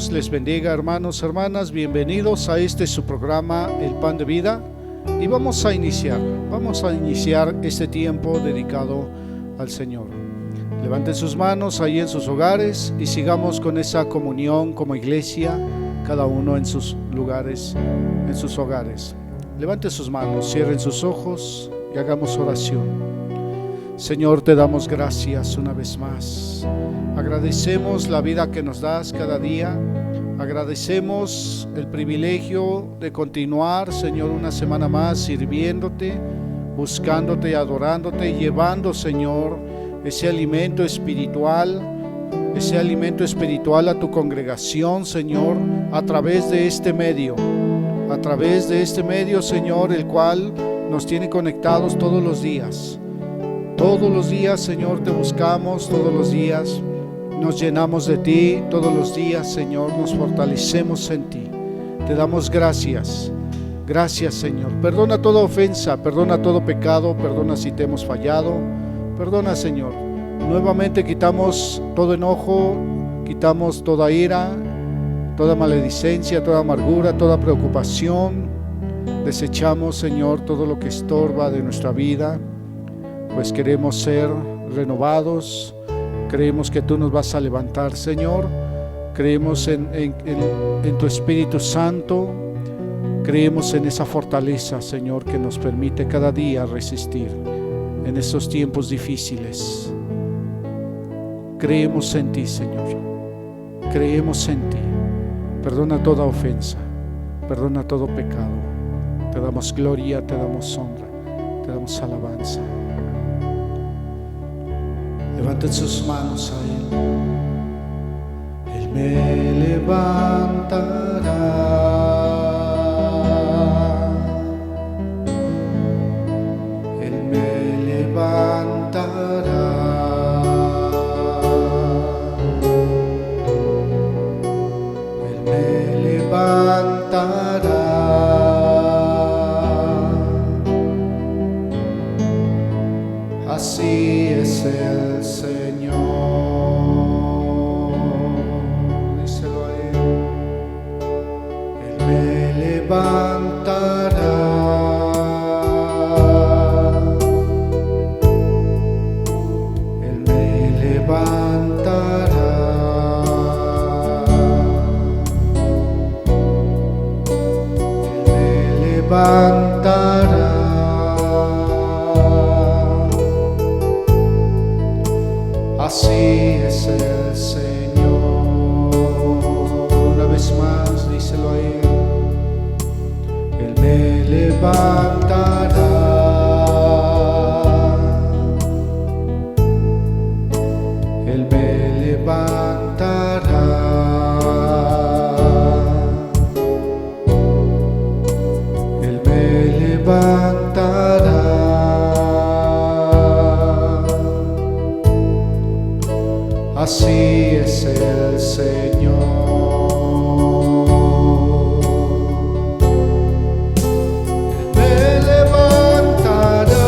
Dios les bendiga, hermanos, hermanas. Bienvenidos a su programa, El Pan de Vida. Y vamos a iniciar este tiempo dedicado al Señor. Levanten sus manos ahí en sus hogares y sigamos con esa comunión como iglesia, cada uno en sus lugares, en sus hogares. Levanten sus manos, cierren sus ojos y hagamos oración. Señor, te damos gracias una vez más. Agradecemos la vida que nos das cada día. Agradecemos el privilegio de continuar, Señor, una semana más sirviéndote, buscándote, adorándote, llevando, Señor, ese alimento espiritual a tu congregación, Señor, a través de este medio, Señor, el cual nos tiene conectados todos los días. Todos los días, Señor, te buscamos, todos los días nos llenamos de ti, todos los días, Señor, nos fortalecemos en ti. Te damos gracias. Gracias, Señor. Perdona toda ofensa, perdona todo pecado, perdona si te hemos fallado. Perdona, Señor. Nuevamente quitamos todo enojo, quitamos toda ira, toda maledicencia, toda amargura, toda preocupación. Desechamos, Señor, todo lo que estorba de nuestra vida, pues queremos ser renovados. Creemos que tú nos vas a levantar, Señor. Creemos en tu Espíritu Santo. Creemos en esa fortaleza, Señor, que nos permite cada día resistir en estos tiempos difíciles. Creemos en ti, Señor. Creemos en ti. Perdona toda ofensa. Perdona todo pecado. Te damos gloria, te damos honra, te damos alabanza. Levanten sus manos a Él. Él me levantará. Él me levantará. Él me levantará. Así es el Señor. Díselo a Él. Él me levantará. Él me levantará. Él me levantará. Así es el Señor. Una vez más, díselo a Él. Él me levantará. Él me levantará. Él me levantará. Así es el Señor. Él me levantará.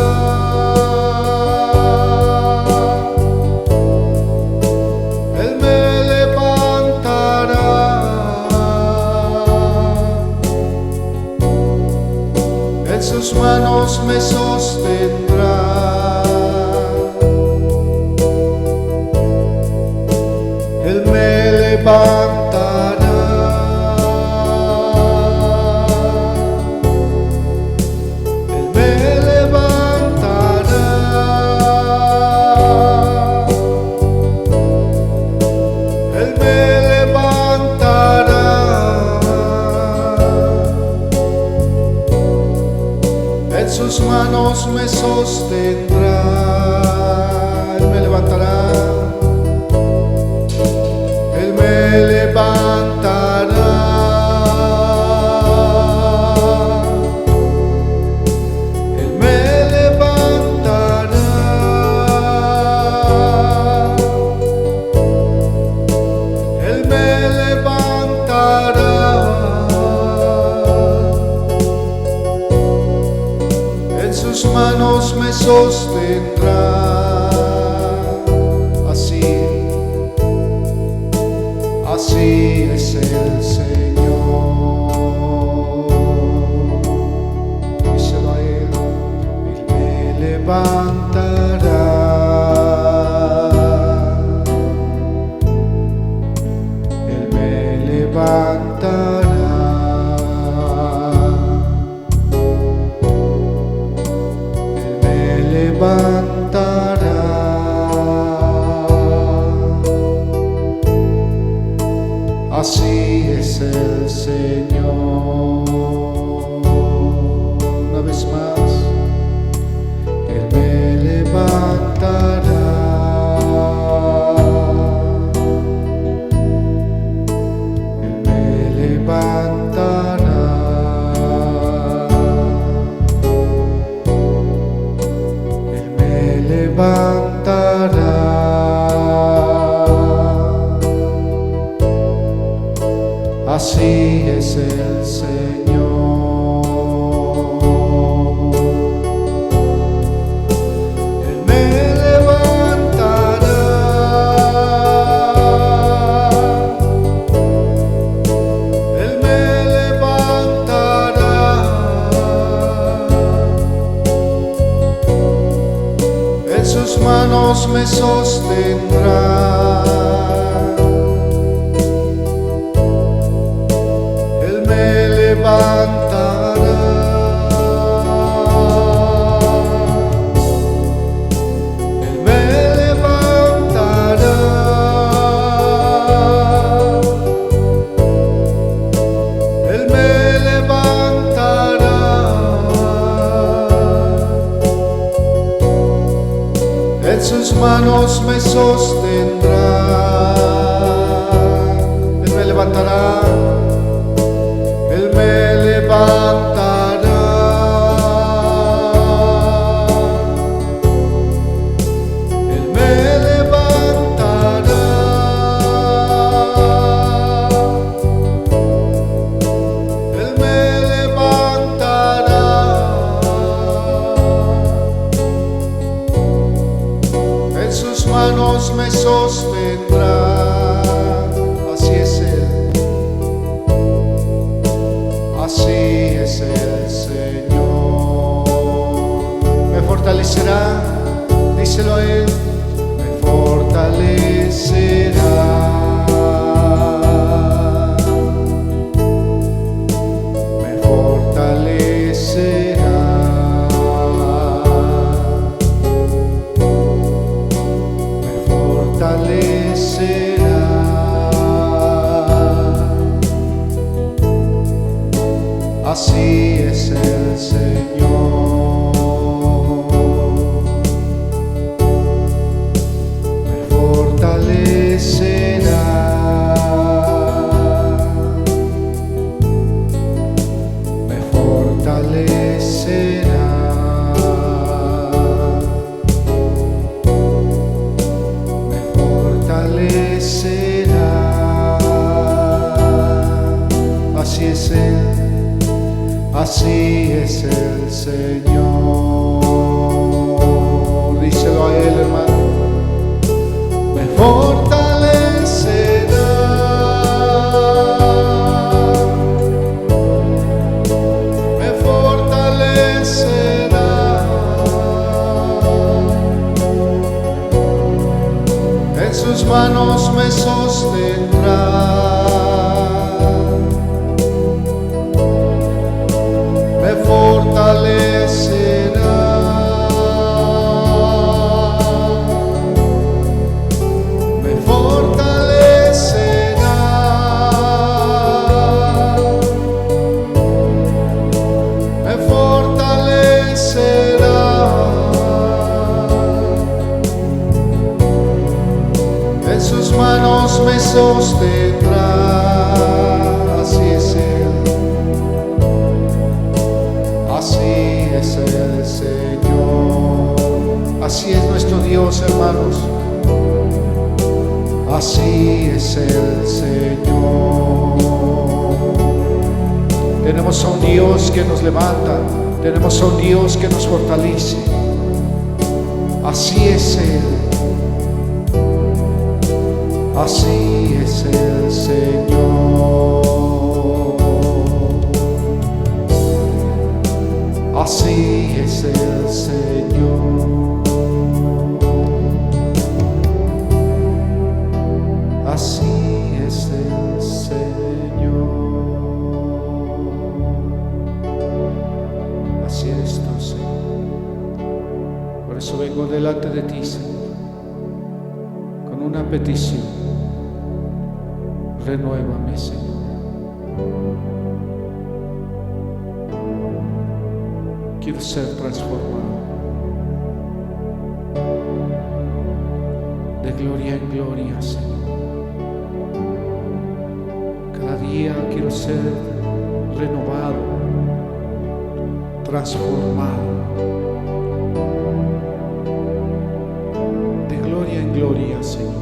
Él me levantará. En sus manos me sostendrá. Él me levantará. Él me levantará. Él me levantará. En sus manos me sostendrá. Él me levantará. Él me levantará. Él me levantará. Él me levantará. En sus manos me sostendrá. Así es el Señor. Una vez más, Él me levantará. Él me levantará. Él me levantará. Así es el Señor. Él me levantará. Él me levantará. En sus manos me sostendrá. Levantará. Él me levantará. Él me levantará. En sus manos me sostendrá. Él me levantará. Él me levantará. Él me levantará. Él me levantará. En sus manos me sostendrá. Así es Él. Así es el Señor. Me fortalecerá, díselo a Él. Me fortalecerá. Me fortalecerá. Me fortalecerá. Así es el Señor. Me fortalecerá. Me fortalecerá. Me fortalecerá. Así es Él. Así es el Señor. Díselo a Él, hermano. Me fortalecerá. Me fortalecerá. En sus manos me sostendrá. Me fortalecerá. Me fortalecerá. Me fortalecerá. En sus manos me sostendrá. Así es Él. Así es el Señor. Así es nuestro Dios, hermanos. Así es el Señor. Tenemos a un Dios que nos levanta. Tenemos a un Dios que nos fortalece. Así es Él. Así es el Señor. Así es el Señor. Así es el Señor. Así eres tú, Señor. Por eso vengo delante de ti, Señor, con una petición. Renuévame, Señor. quiero ser transformado. De gloria en gloria, Señor. Cada día quiero ser renovado, transformado. De gloria en gloria, Señor.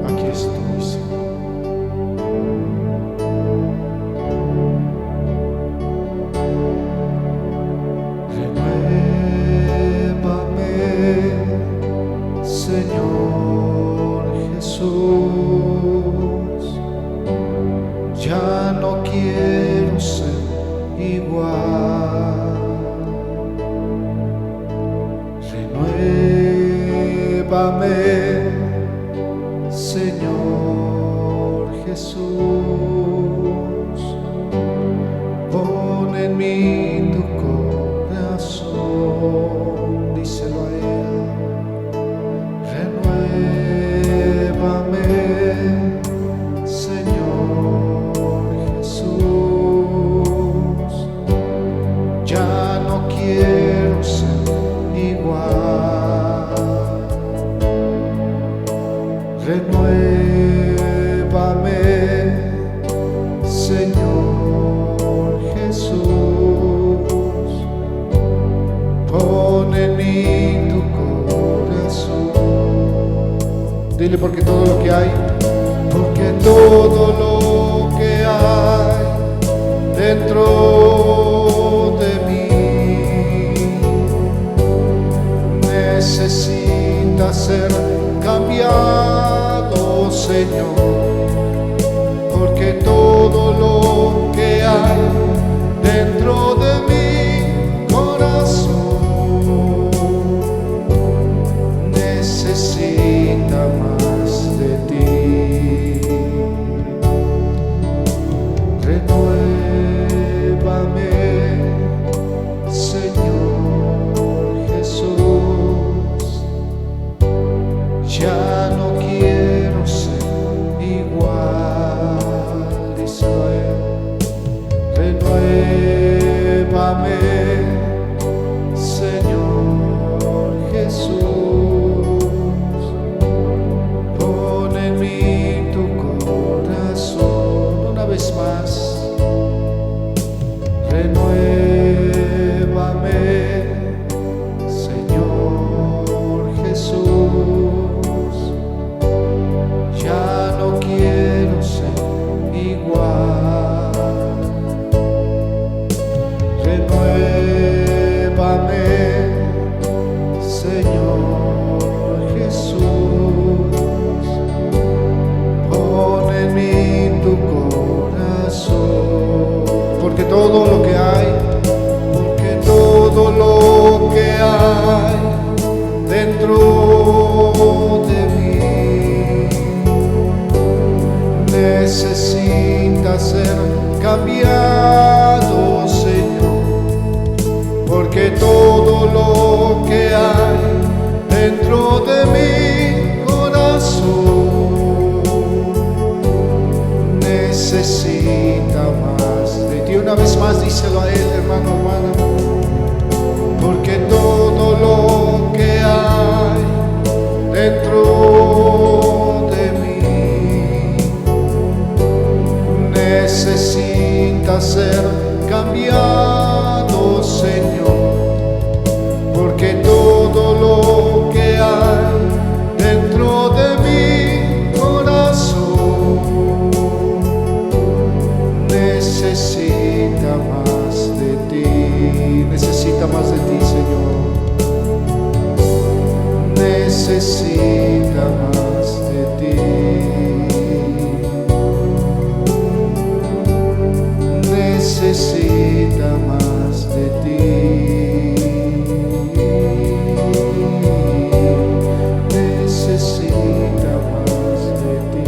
Aquí estoy, Señor. Señor Jesús, ya no quiero ser igual. Renuévame, Señor Jesús, pon en mí tu corazón, díselo a Él. Renuévame, Señor Jesús, ya no quiero ser igual. Renuévame, Señor Jesús, pon en mí tu corazón. Dile, porque todo lo que hay, porque todo lo que hay dentro de mí necesita ser cambiado, Señor, porque todo lo que hay dentro de mi corazón necesita más de ti. Renuévame, Señor Jesús, ya no quiero ser igual, dice Él. Renuévame, Señor Jesús, pon en mí tu corazón. Una vez más, renuévame, Señor Jesús, ya no quiero ser igual. Renuévame, Señor Jesús, pon en mí tu corazón, porque todo lo que hay, porque todo lo que hay dentro de mí necesita ser cambiado, Señor, porque todo lo que hay dentro de mi corazón necesita más de ti. Una vez más, díselo a Él, hermano, hermana, porque todo lo que hay dentro de mí necesita ser cambiado, Señor, porque todo lo que hay dentro de mi corazón necesita más de ti, necesita más de ti, Señor, necesita más de ti, necesita más de ti, necesita más de ti.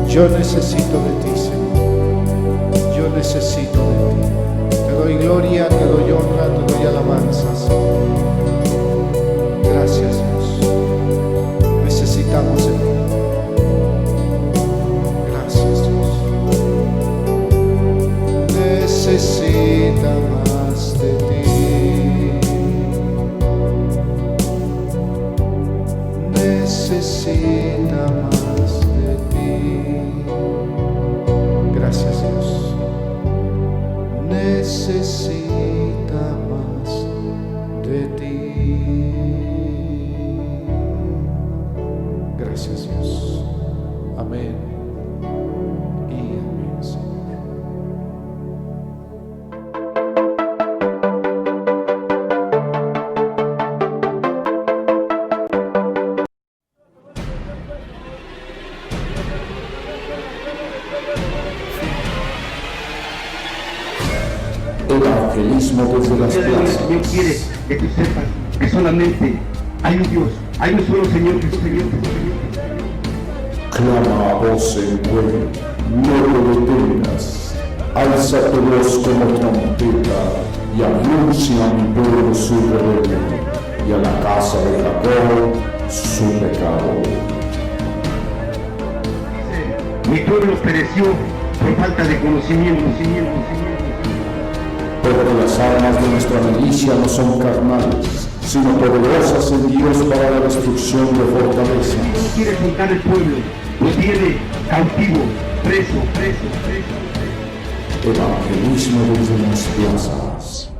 Yo necesito de ti, Señor, yo necesito de ti. Te doy gloria, te doy honra, te doy alabanzas. Gracias, Dios. Necesitamos de ti. Gracias, Dios. más de ti. Gracias, Dios. Necesita más de ti. Gracias, Dios. Amén y amén, Señor. Evangelismo desde las plazas. Dios quiere que tú sepas que solamente hay un Dios, hay un solo Señor Jesucristo. Clama a voz en vuelo, no te detengas. Alza tu voz como trompeta y anuncia a mi pueblo su rebelión y a la casa de Jacob su pecado. Mi pueblo pereció por falta de conocimiento. Porque las armas de nuestra milicia no son carnales, sino poderosas en Dios para la destrucción de fortalezas. No quiere soltar el pueblo, lo tiene cautivo, preso. Evangelismo desde las plazas.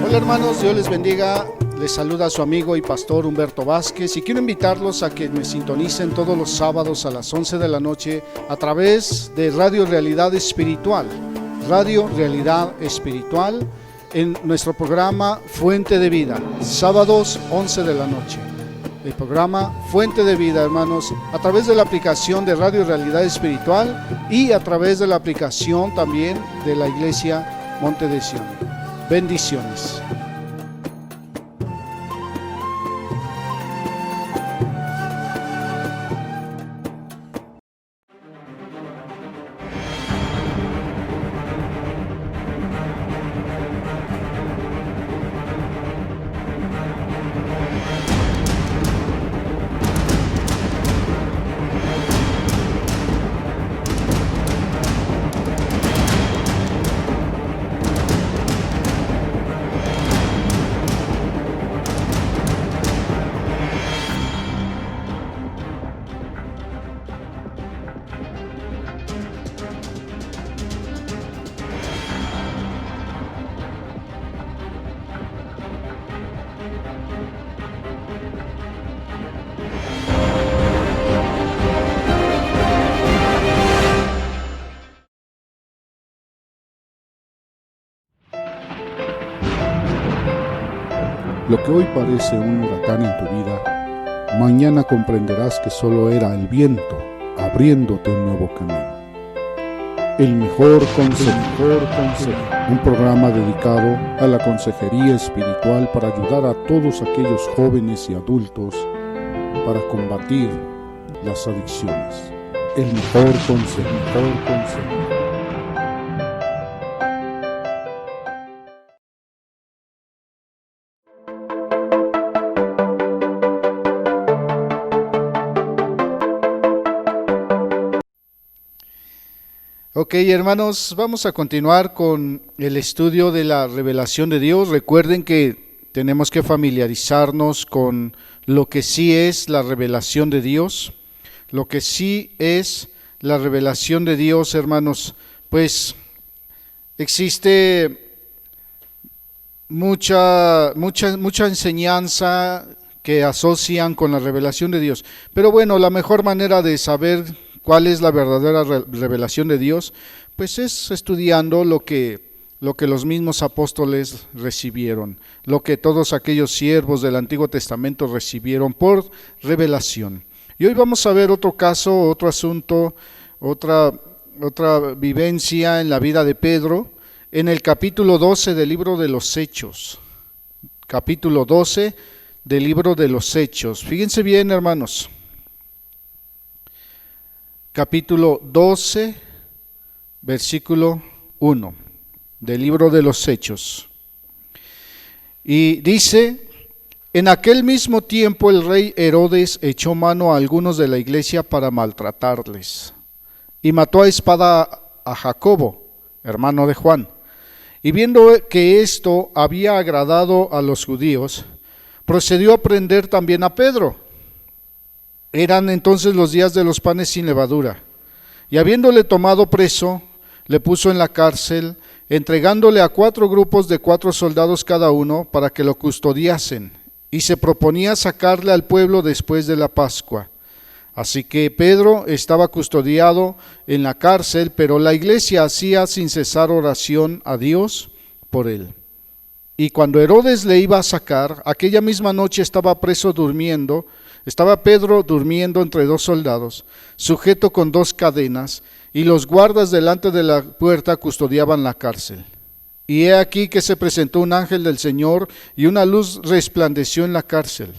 Hola hermanos, Dios les bendiga. Les saluda su amigo y pastor Humberto Vázquez y quiero invitarlos a que me sintonicen todos los sábados a las 11 de la noche a través de Radio Realidad Espiritual. Radio Realidad Espiritual en nuestro programa Fuente de Vida, sábados 11 de la noche. El programa Fuente de Vida, hermanos, a través de la aplicación de Radio Realidad Espiritual y a través de la aplicación también de la Iglesia Monte de Sion. Bendiciones. Lo que hoy parece un huracán en tu vida, mañana comprenderás que solo era el viento abriéndote un nuevo camino. El mejor consejo, un programa dedicado a la consejería espiritual para ayudar a todos aquellos jóvenes y adultos para combatir las adicciones. El mejor consejo. Ok, hermanos, vamos a continuar con el estudio de la revelación de Dios. Recuerden que tenemos que familiarizarnos con lo que sí es la revelación de Dios. Lo que sí es la revelación de Dios, hermanos, pues existe mucha enseñanza que asocian con la revelación de Dios. Pero bueno, la mejor manera de saber ¿cuál es la verdadera revelación de Dios? Pues es estudiando lo que los mismos apóstoles recibieron, lo que todos aquellos siervos del Antiguo Testamento recibieron por revelación. Y hoy vamos a ver otro caso, otro asunto, otra vivencia en la vida de Pedro, en el capítulo 12 del libro de los Hechos. Capítulo 12 del libro de los Hechos. Fíjense bien, hermanos. Capítulo 12, versículo 1 del libro de los Hechos. Y dice: en aquel mismo tiempo el rey Herodes echó mano a algunos de la iglesia para maltratarles, y mató a espada a Jacobo, hermano de Juan. Y viendo que esto había agradado a los judíos, procedió a prender también a Pedro. Eran entonces los días de los panes sin levadura. Y habiéndole tomado preso, le puso en la cárcel, entregándole a 4 grupos de 4 soldados cada uno para que lo custodiasen, y se proponía sacarle al pueblo después de la Pascua. Así que Pedro estaba custodiado en la cárcel, pero la iglesia hacía sin cesar oración a Dios por él. Y cuando Herodes le iba a sacar, aquella misma noche estaba Pedro durmiendo entre 2 soldados, sujeto con 2 cadenas, y los guardas delante de la puerta custodiaban la cárcel. Y he aquí que se presentó un ángel del Señor, y una luz resplandeció en la cárcel.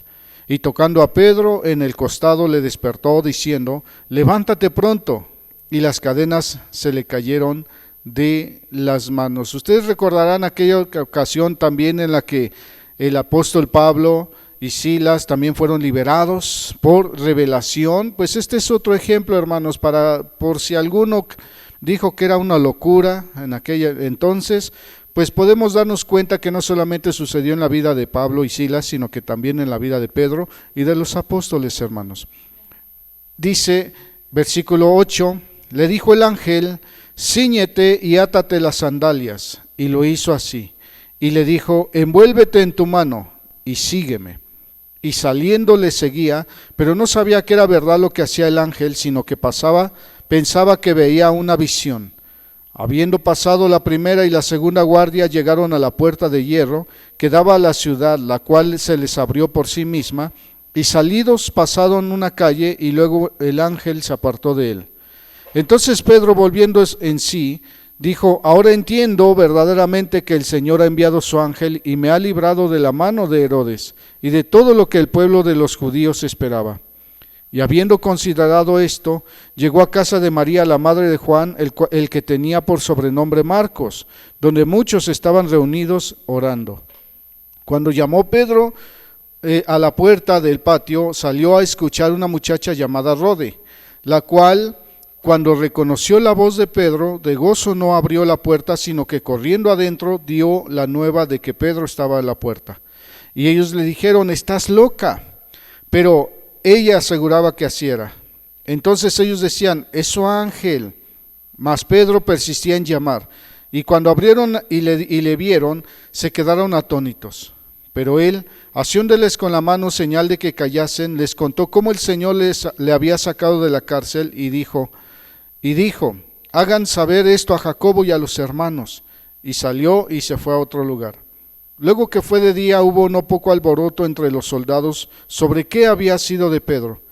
Y tocando a Pedro en el costado le despertó, diciendo: levántate pronto. Y las cadenas se le cayeron de las manos. Ustedes recordarán aquella ocasión también en la que el apóstol Pablo y Silas también fueron liberados por revelación. Pues este es otro ejemplo, hermanos, por si alguno dijo que era una locura en aquella entonces, pues podemos darnos cuenta que no solamente sucedió en la vida de Pablo y Silas, sino que también en la vida de Pedro y de los apóstoles, hermanos. Dice, versículo 8, le dijo el ángel: cíñete y átate las sandalias. Y lo hizo así. Y le dijo: envuélvete en tu mano y sígueme. Y saliendo le seguía, pero no sabía que era verdad lo que hacía el ángel, sino que pensaba que veía una visión. Habiendo pasado la primera y la segunda guardia, llegaron a la puerta de hierro que daba a la ciudad, la cual se les abrió por sí misma, y salidos pasaron una calle, y luego el ángel se apartó de él. Entonces Pedro, volviendo en sí, dijo: ahora entiendo verdaderamente que el Señor ha enviado su ángel y me ha librado de la mano de Herodes y de todo lo que el pueblo de los judíos esperaba. Y habiendo considerado esto, llegó a casa de María, la madre de Juan, el que tenía por sobrenombre Marcos, donde muchos estaban reunidos orando. Cuando llamó Pedro a la puerta del patio, salió a escuchar una muchacha llamada Rode, la cual, cuando reconoció la voz de Pedro, de gozo no abrió la puerta, sino que corriendo adentro dio la nueva de que Pedro estaba a la puerta. Y ellos le dijeron: estás loca. Pero ella aseguraba que así era. Entonces ellos decían: es su ángel. Mas Pedro persistía en llamar. Y cuando abrieron y le vieron, se quedaron atónitos. Pero él, haciéndoles con la mano señal de que callasen, les contó cómo el Señor le había sacado de la cárcel, y dijo: hagan saber esto a Jacobo y a los hermanos. Y salió y se fue a otro lugar. Luego que fue de día, hubo no poco alboroto entre los soldados sobre qué había sido de Pedro.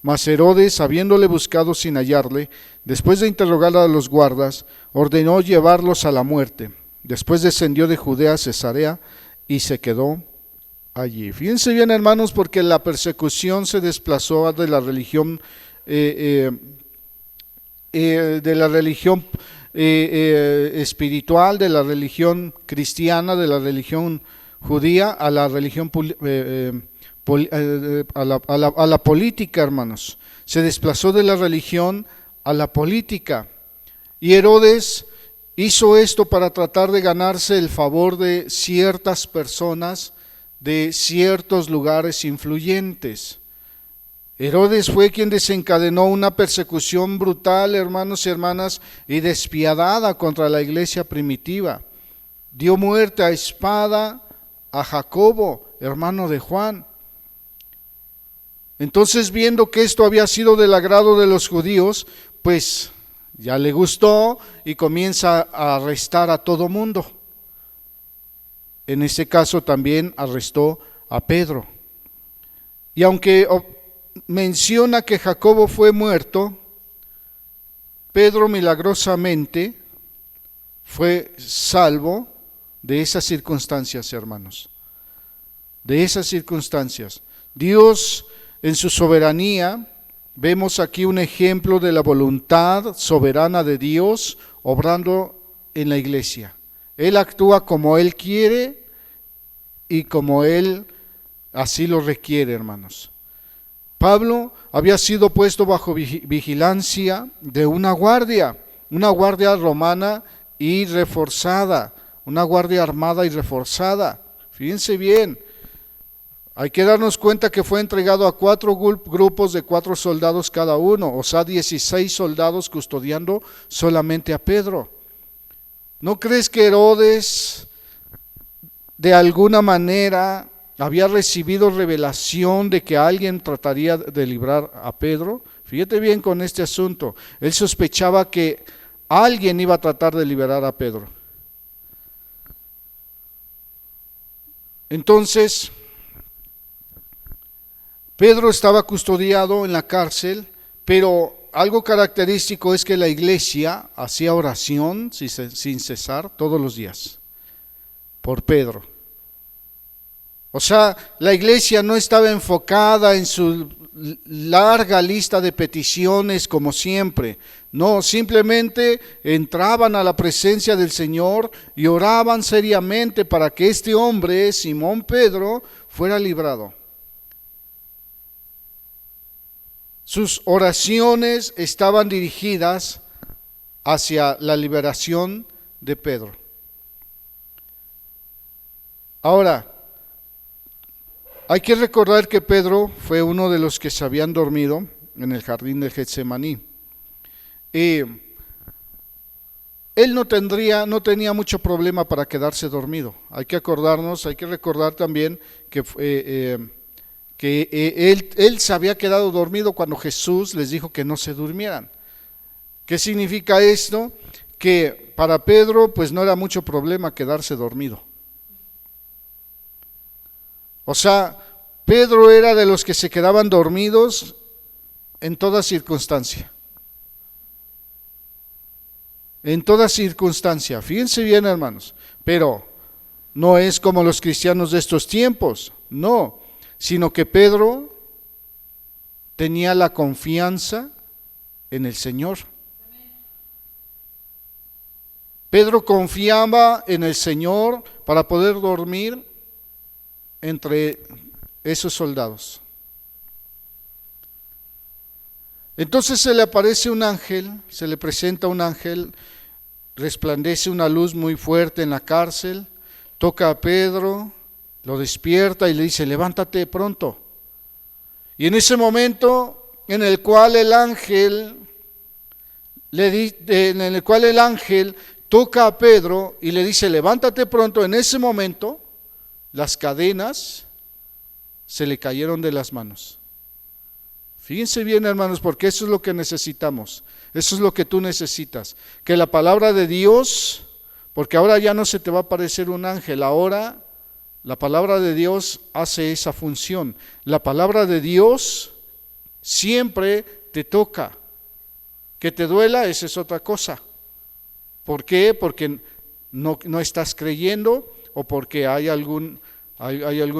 Mas Herodes, habiéndole buscado sin hallarle, después de interrogar a los guardas, ordenó llevarlos a la muerte. Después descendió de Judea a Cesarea y se quedó allí. Fíjense bien, hermanos, porque la persecución se desplazó de la religión espiritual, de la religión cristiana, de la religión judía, a la religión a la política, hermanos. Se desplazó de la religión a la política. Y Herodes hizo esto para tratar de ganarse el favor de ciertas personas, de ciertos lugares influyentes. Herodes fue quien desencadenó una persecución brutal, hermanos y hermanas, y despiadada contra la iglesia primitiva. Dio muerte a espada a Jacobo, hermano de Juan. Entonces, viendo que esto había sido del agrado de los judíos, pues ya le gustó y comienza a arrestar a todo mundo. En este caso también arrestó a Pedro. Y aunque menciona que Jacobo fue muerto, Pedro milagrosamente fue salvo de esas circunstancias, hermanos. De esas circunstancias. Dios, en su soberanía, vemos aquí un ejemplo de la voluntad soberana de Dios obrando en la iglesia. Él actúa como Él quiere y como Él así lo requiere, hermanos. Pablo había sido puesto bajo vigilancia de una guardia romana y reforzada, una guardia armada y reforzada. Fíjense bien, hay que darnos cuenta que fue entregado a 4 grupos de 4 soldados cada uno, o sea, 16 soldados custodiando solamente a Pedro. ¿No crees que Herodes de alguna manera había recibido revelación de que alguien trataría de librar a Pedro? Fíjate bien con este asunto. Él sospechaba que alguien iba a tratar de liberar a Pedro. Entonces, Pedro estaba custodiado en la cárcel, pero algo característico es que la iglesia hacía oración sin cesar todos los días por Pedro. O sea, la iglesia no estaba enfocada en su larga lista de peticiones como siempre. No, simplemente entraban a la presencia del Señor y oraban seriamente para que este hombre, Simón Pedro, fuera librado. Sus oraciones estaban dirigidas hacia la liberación de Pedro. Ahora, hay que recordar que Pedro fue uno de los que se habían dormido en el jardín del Getsemaní. Él no tenía mucho problema para quedarse dormido. Hay que recordar también que él se había quedado dormido cuando Jesús les dijo que no se durmieran. ¿Qué significa esto? Que para Pedro pues no era mucho problema quedarse dormido. O sea, Pedro era de los que se quedaban dormidos en toda circunstancia. En toda circunstancia. Fíjense bien, hermanos, pero no es como los cristianos de estos tiempos, no, sino que Pedro tenía la confianza en el Señor. Pedro confiaba en el Señor para poder dormir entre esos soldados. Entonces se le aparece un ángel, se le presenta un ángel, resplandece una luz muy fuerte en la cárcel, toca a Pedro, lo despierta y le dice: levántate pronto. Y en ese momento en el cual el ángel toca a Pedro y le dice: levántate pronto, en ese momento las cadenas se le cayeron de las manos. Fíjense bien, hermanos, porque eso es lo que necesitamos, eso es lo que tú necesitas, que la palabra de Dios, porque ahora ya no se te va a aparecer un ángel, ahora la palabra de Dios hace esa función. La palabra de Dios siempre te toca. Que te duela, esa es otra cosa. ¿Por qué? Porque no estás creyendo o porque hay algún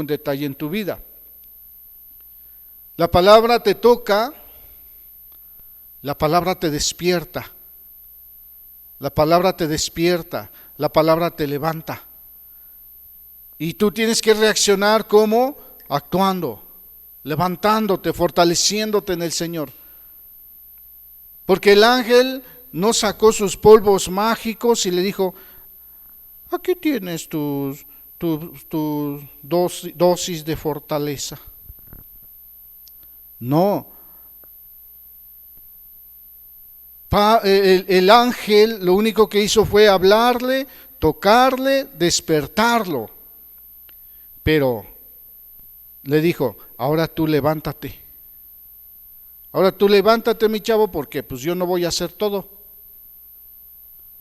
detalle en tu vida. La palabra te toca, la palabra te despierta, la palabra te despierta, la palabra te levanta. Y tú tienes que reaccionar como actuando, levantándote, fortaleciéndote en el Señor. Porque el ángel no sacó sus polvos mágicos y le dijo: aquí tienes tu dosis de fortaleza. No. El ángel lo único que hizo fue hablarle, tocarle, despertarlo. Pero le dijo: ahora tú levántate. Ahora tú levántate, mi chavo, porque pues yo no voy a hacer todo.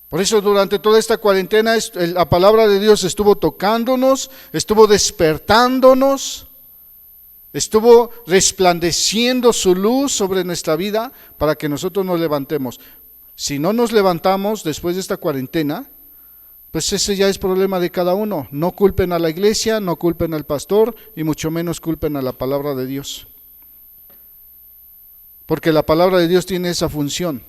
Por eso durante toda esta cuarentena la palabra de Dios estuvo tocándonos, estuvo despertándonos, estuvo resplandeciendo su luz sobre nuestra vida para que nosotros nos levantemos. Si no nos levantamos después de esta cuarentena, pues ese ya es problema de cada uno. No culpen a la iglesia, no culpen al pastor y mucho menos culpen a la palabra de Dios. Porque la palabra de Dios tiene esa función.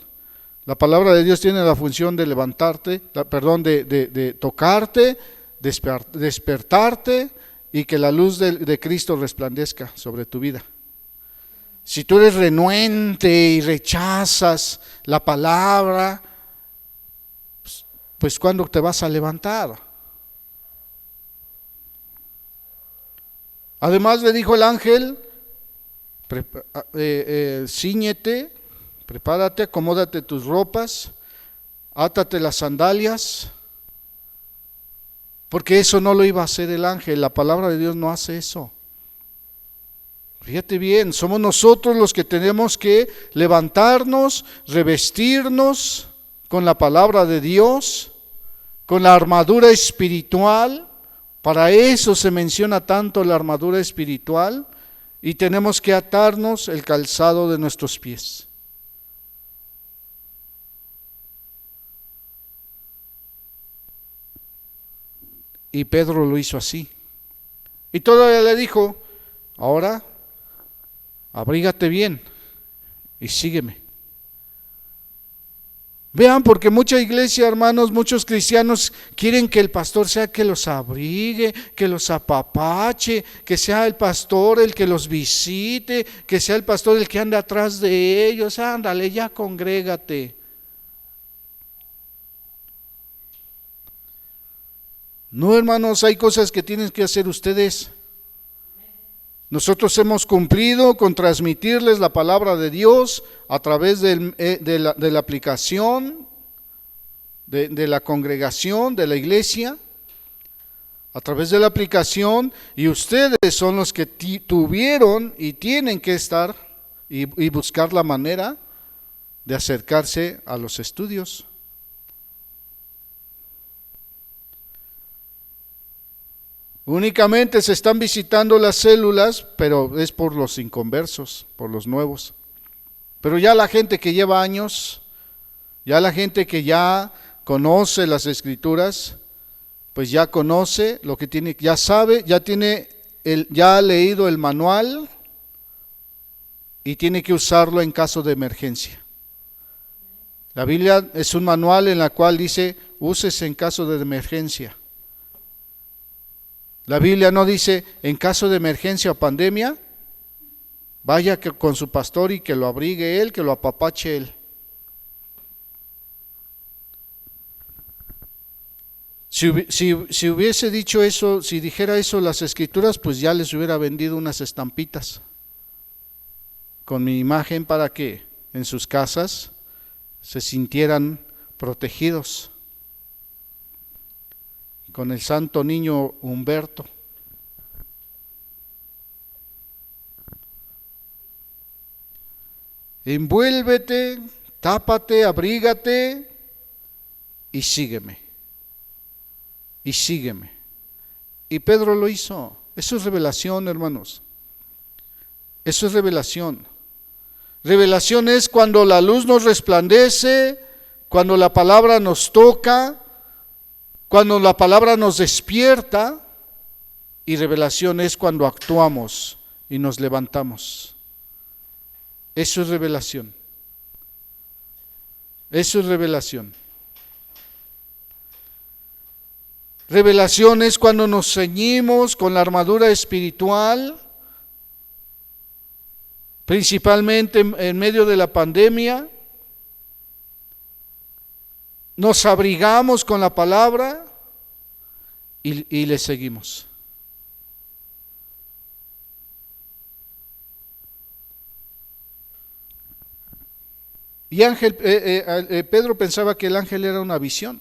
La palabra de Dios tiene la función de levantarte, de tocarte, despertarte y que la luz de Cristo resplandezca sobre tu vida. Si tú eres renuente y rechazas la palabra, pues ¿cuándo te vas a levantar? Además le dijo el ángel, cíñete, prepárate, acomódate tus ropas, átate las sandalias, porque eso no lo iba a hacer el ángel, la palabra de Dios no hace eso. Fíjate bien, somos nosotros los que tenemos que levantarnos, revestirnos con la palabra de Dios, con la armadura espiritual. Para eso se menciona tanto la armadura espiritual, y tenemos que atarnos el calzado de nuestros pies. Y Pedro lo hizo así. Y todavía le dijo, ahora abrígate bien y sígueme. Vean, porque mucha iglesia, hermanos, muchos cristianos quieren que el pastor sea que los abrigue, que los apapache, que sea el pastor el que los visite, que sea el pastor el que ande atrás de ellos. Ándale, ya congrégate. No, hermanos, hay cosas que tienen que hacer ustedes. Nosotros hemos cumplido con transmitirles la palabra de Dios a través de la aplicación, de la congregación, de la iglesia, a través de la aplicación, y ustedes son los que tuvieron y tienen que estar y buscar la manera de acercarse a los estudios. Únicamente se están visitando las células, pero es por los inconversos, por los nuevos. Pero ya la gente que lleva años, ya la gente que ya conoce las Escrituras, pues ya conoce lo que tiene, ya sabe, ya ha leído el manual y tiene que usarlo en caso de emergencia. La Biblia es un manual en la cual dice, úsese en caso de emergencia. La Biblia no dice, en caso de emergencia o pandemia, vaya con su pastor y que lo abrigue él, que lo apapache él. Si hubiese dicho eso, si dijera eso las Escrituras, pues ya les hubiera vendido unas estampitas con mi imagen para que en sus casas se sintieran protegidos. Con el santo niño Humberto. Envuélvete, tápate, abrígate y sígueme. Y sígueme. Y Pedro lo hizo. Eso es revelación, hermanos. Eso es revelación. Revelación es cuando la luz nos resplandece, cuando la palabra nos toca, cuando la palabra nos despierta, y revelación es cuando actuamos y nos levantamos. Eso es revelación. Eso es revelación. Revelación es cuando nos ceñimos con la armadura espiritual, principalmente en medio de la pandemia. Nos abrigamos con la palabra y le seguimos. Y Pedro pensaba que el ángel era una visión.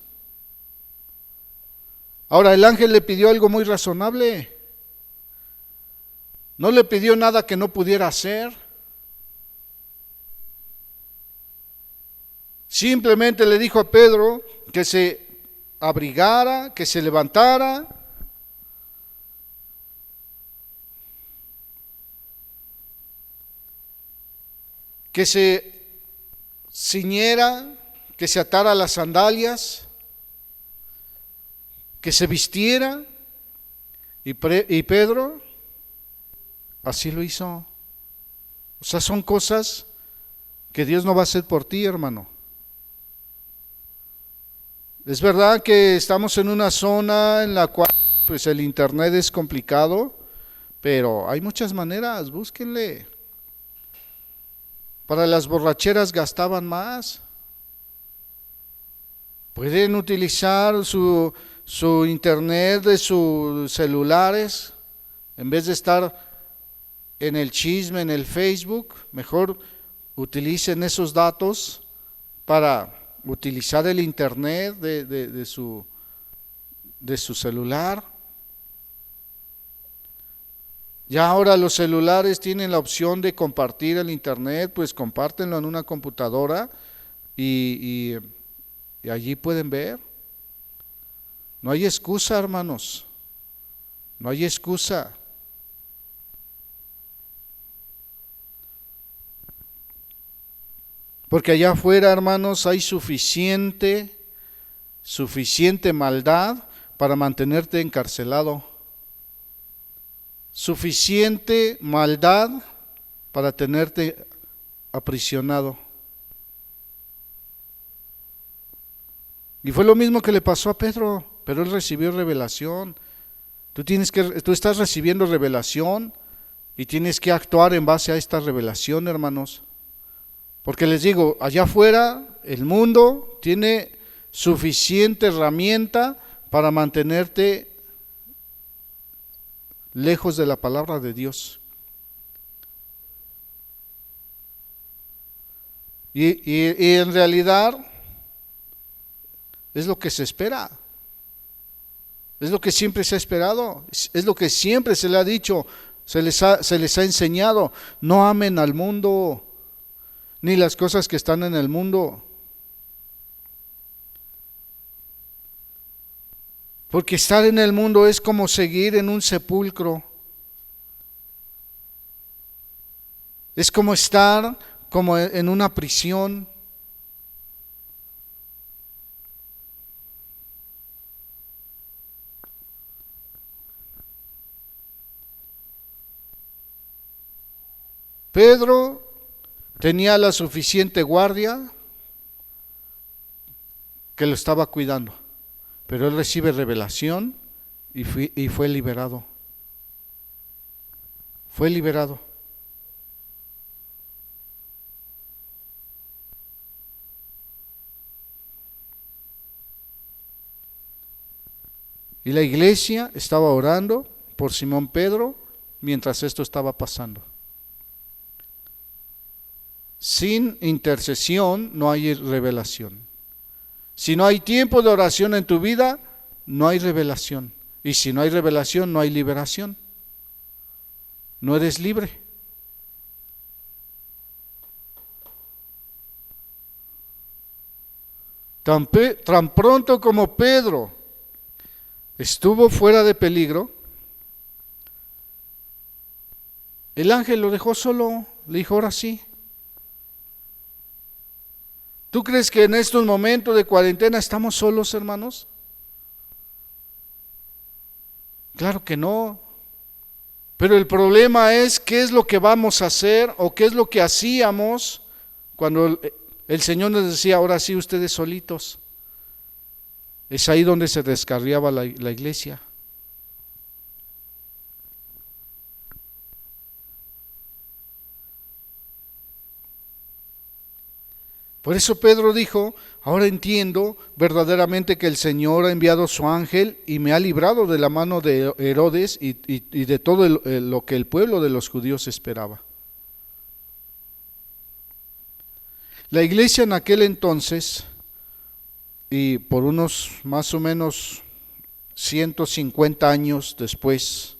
Ahora, el ángel le pidió algo muy razonable. No le pidió nada que no pudiera hacer. Simplemente le dijo a Pedro que se abrigara, que se levantara, que se ciñera, que se atara las sandalias, que se vistiera, y Pedro así lo hizo. O sea, son cosas que Dios no va a hacer por ti, hermano. Es verdad que estamos en una zona en la cual pues el internet es complicado, pero hay muchas maneras, búsquenle. Para las borracheras gastaban más. Pueden utilizar su internet de sus celulares, en vez de estar en el chisme, en el Facebook, mejor utilicen esos datos para utilizar el internet de su celular. Ya ahora los celulares tienen la opción de compartir el internet, pues compártenlo en una computadora y allí pueden ver. No hay excusa, hermanos, no hay excusa. Porque allá afuera, hermanos, hay suficiente maldad para mantenerte encarcelado. Suficiente maldad para tenerte aprisionado. Y fue lo mismo que le pasó a Pedro, pero él recibió revelación. Tú estás recibiendo revelación y tienes que actuar en base a esta revelación, hermanos. Porque les digo, allá afuera el mundo tiene suficiente herramienta para mantenerte lejos de la palabra de Dios. Y en realidad es lo que se espera. Es lo que siempre se ha esperado. Es lo que siempre se le ha dicho, se les ha enseñado. No amen al mundo, ni las cosas que están en el mundo. Porque estar en el mundo es como seguir en un sepulcro. Es como estar como en una prisión. Pedro tenía la suficiente guardia que lo estaba cuidando, pero él recibe revelación y fue liberado. Fue liberado. Y la iglesia estaba orando por Simón Pedro mientras esto estaba pasando. Sin intercesión no hay revelación. Si no hay tiempo de oración en tu vida, no hay revelación. Y si no hay revelación, no hay liberación. No eres libre. Tan pronto como Pedro estuvo fuera de peligro, el ángel lo dejó solo, le dijo, ahora sí. ¿Tú crees que en estos momentos de cuarentena estamos solos, hermanos? Claro que no. Pero el problema es qué es lo que vamos a hacer o qué es lo que hacíamos cuando el Señor nos decía, ahora sí ustedes solitos. Es ahí donde se descarriaba la iglesia. Por eso Pedro dijo, ahora entiendo verdaderamente que el Señor ha enviado su ángel y me ha librado de la mano de Herodes y de todo lo que el pueblo de los judíos esperaba. La iglesia en aquel entonces, y por unos más o menos 150 años después,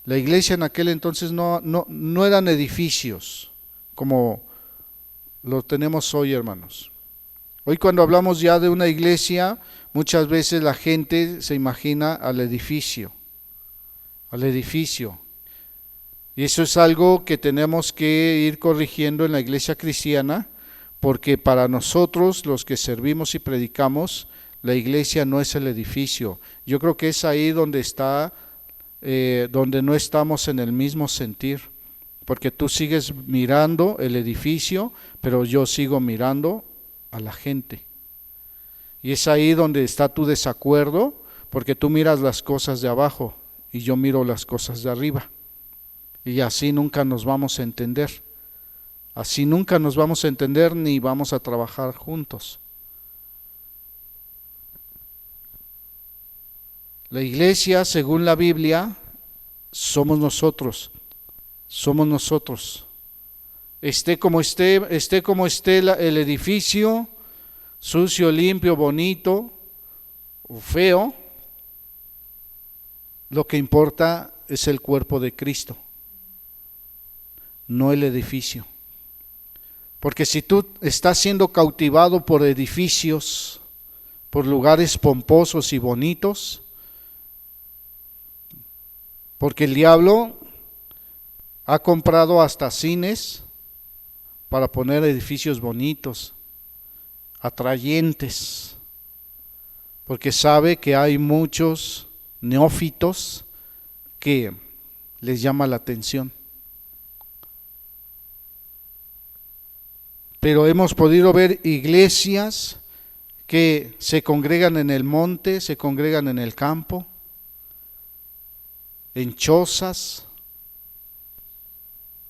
la iglesia en aquel entonces no eran edificios como lo tenemos hoy, hermanos. Hoy cuando hablamos ya de una iglesia, muchas veces la gente se imagina al edificio. Y eso es algo que tenemos que ir corrigiendo en la iglesia cristiana, porque para nosotros, los que servimos y predicamos, la iglesia no es el edificio. Yo creo que es ahí donde está, donde no estamos en el mismo sentir. Porque tú sigues mirando el edificio, pero yo sigo mirando a la gente. Y es ahí donde está tu desacuerdo, porque tú miras las cosas de abajo y yo miro las cosas de arriba. Y así nunca nos vamos a entender. Así nunca nos vamos a entender ni vamos a trabajar juntos. La iglesia, según la Biblia, somos nosotros. Somos nosotros. Esté como esté el edificio, sucio, limpio, bonito o feo, lo que importa es el cuerpo de Cristo, no el edificio. Porque si tú estás siendo cautivado por edificios, por lugares pomposos y bonitos, porque el diablo ha comprado hasta cines para poner edificios bonitos, atrayentes, porque sabe que hay muchos neófitos que les llama la atención. Pero hemos podido ver iglesias que se congregan en el monte, se congregan en el campo, en chozas.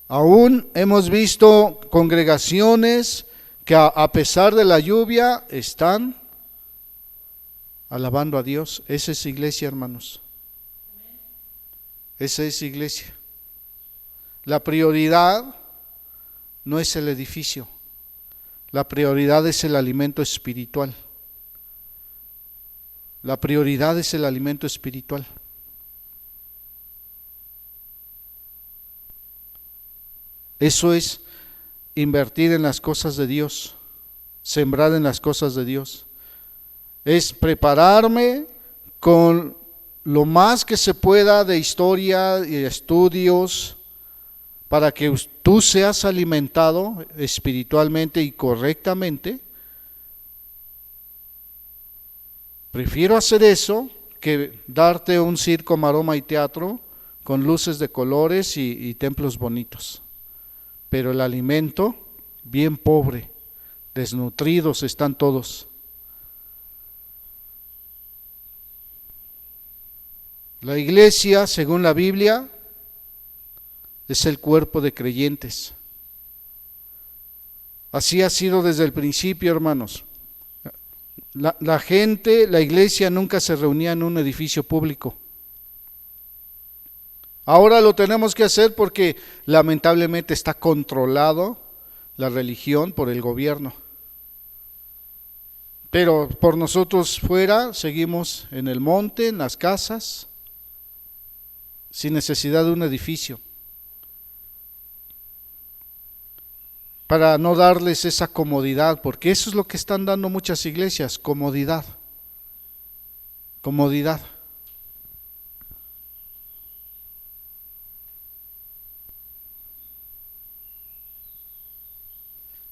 Aún hemos visto congregaciones que a pesar de la lluvia están alabando a Dios. Esa es iglesia, hermanos. Esa es iglesia. La prioridad no es el edificio. La prioridad es el alimento espiritual. La prioridad es el alimento espiritual. Eso es invertir en las cosas de Dios, sembrar en las cosas de Dios. Es prepararme con lo más que se pueda de historia y estudios para que tú seas alimentado espiritualmente y correctamente. Prefiero hacer eso que darte un circo, maroma y teatro con luces de colores y templos bonitos. Pero el alimento, bien pobre, desnutridos están todos. La iglesia, según la Biblia, es el cuerpo de creyentes. Así ha sido desde el principio, hermanos. La gente, la iglesia nunca se reunía en un edificio público. Ahora lo tenemos que hacer porque lamentablemente está controlado la religión por el gobierno. Pero por nosotros fuera, seguimos en el monte, en las casas, sin necesidad de un edificio. Para no darles esa comodidad, porque eso es lo que están dando muchas iglesias, comodidad. Comodidad.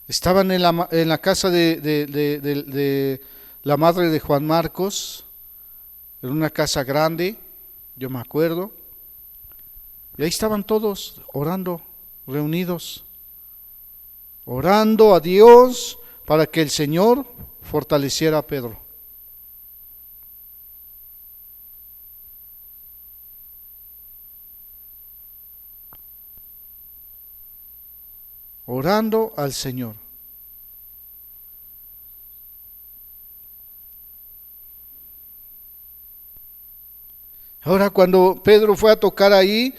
Estaban en la casa de la madre de Juan Marcos, en una casa grande, yo me acuerdo, y ahí estaban todos orando, reunidos, orando a Dios para que el Señor fortaleciera a Pedro. Orando al Señor. Ahora cuando Pedro fue a tocar ahí,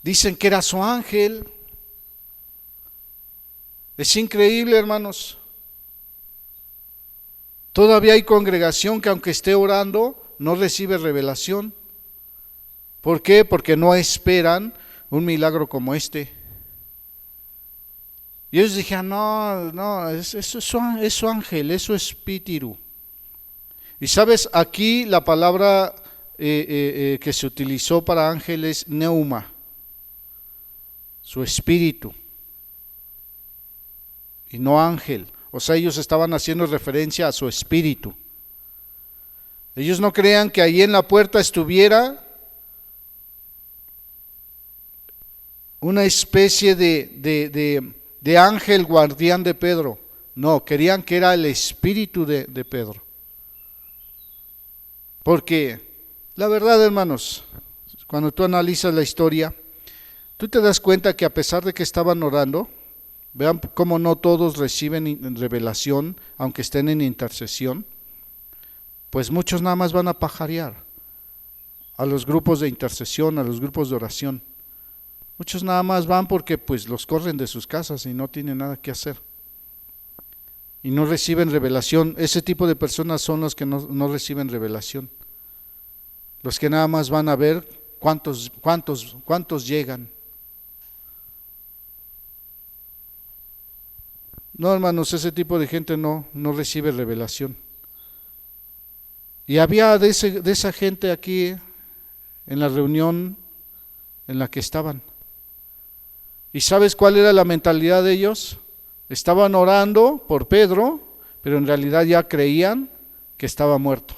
dicen que era su ángel. Es increíble, hermanos. Todavía hay congregación que aunque esté orando, no recibe revelación. ¿Por qué? Porque no esperan un milagro como este. Y ellos dijeron, no, eso es su ángel, es su espíritu. Y sabes, aquí la palabra que se utilizó para ángel es neuma, su espíritu, y no ángel. O sea, ellos estaban haciendo referencia a su espíritu. Ellos no creían que ahí en la puerta estuviera una especie de ángel guardián de Pedro. No, querían que era el espíritu de Pedro. Porque la verdad, hermanos, cuando tú analizas la historia, tú te das cuenta que a pesar de que estaban orando, vean cómo no todos reciben revelación, aunque estén en intercesión, pues muchos nada más van a pajarear. a los grupos de intercesión, a los grupos de oración. Muchos nada más van porque pues los corren de sus casas y no tienen nada que hacer. Y no reciben revelación. Ese tipo de personas son los que no reciben revelación. Los que nada más van a ver cuántos llegan. No, hermanos, ese tipo de gente no recibe revelación. Y había de esa gente aquí en la reunión en la que estaban. ¿Y sabes cuál era la mentalidad de ellos? Estaban orando por Pedro, pero en realidad ya creían que estaba muerto,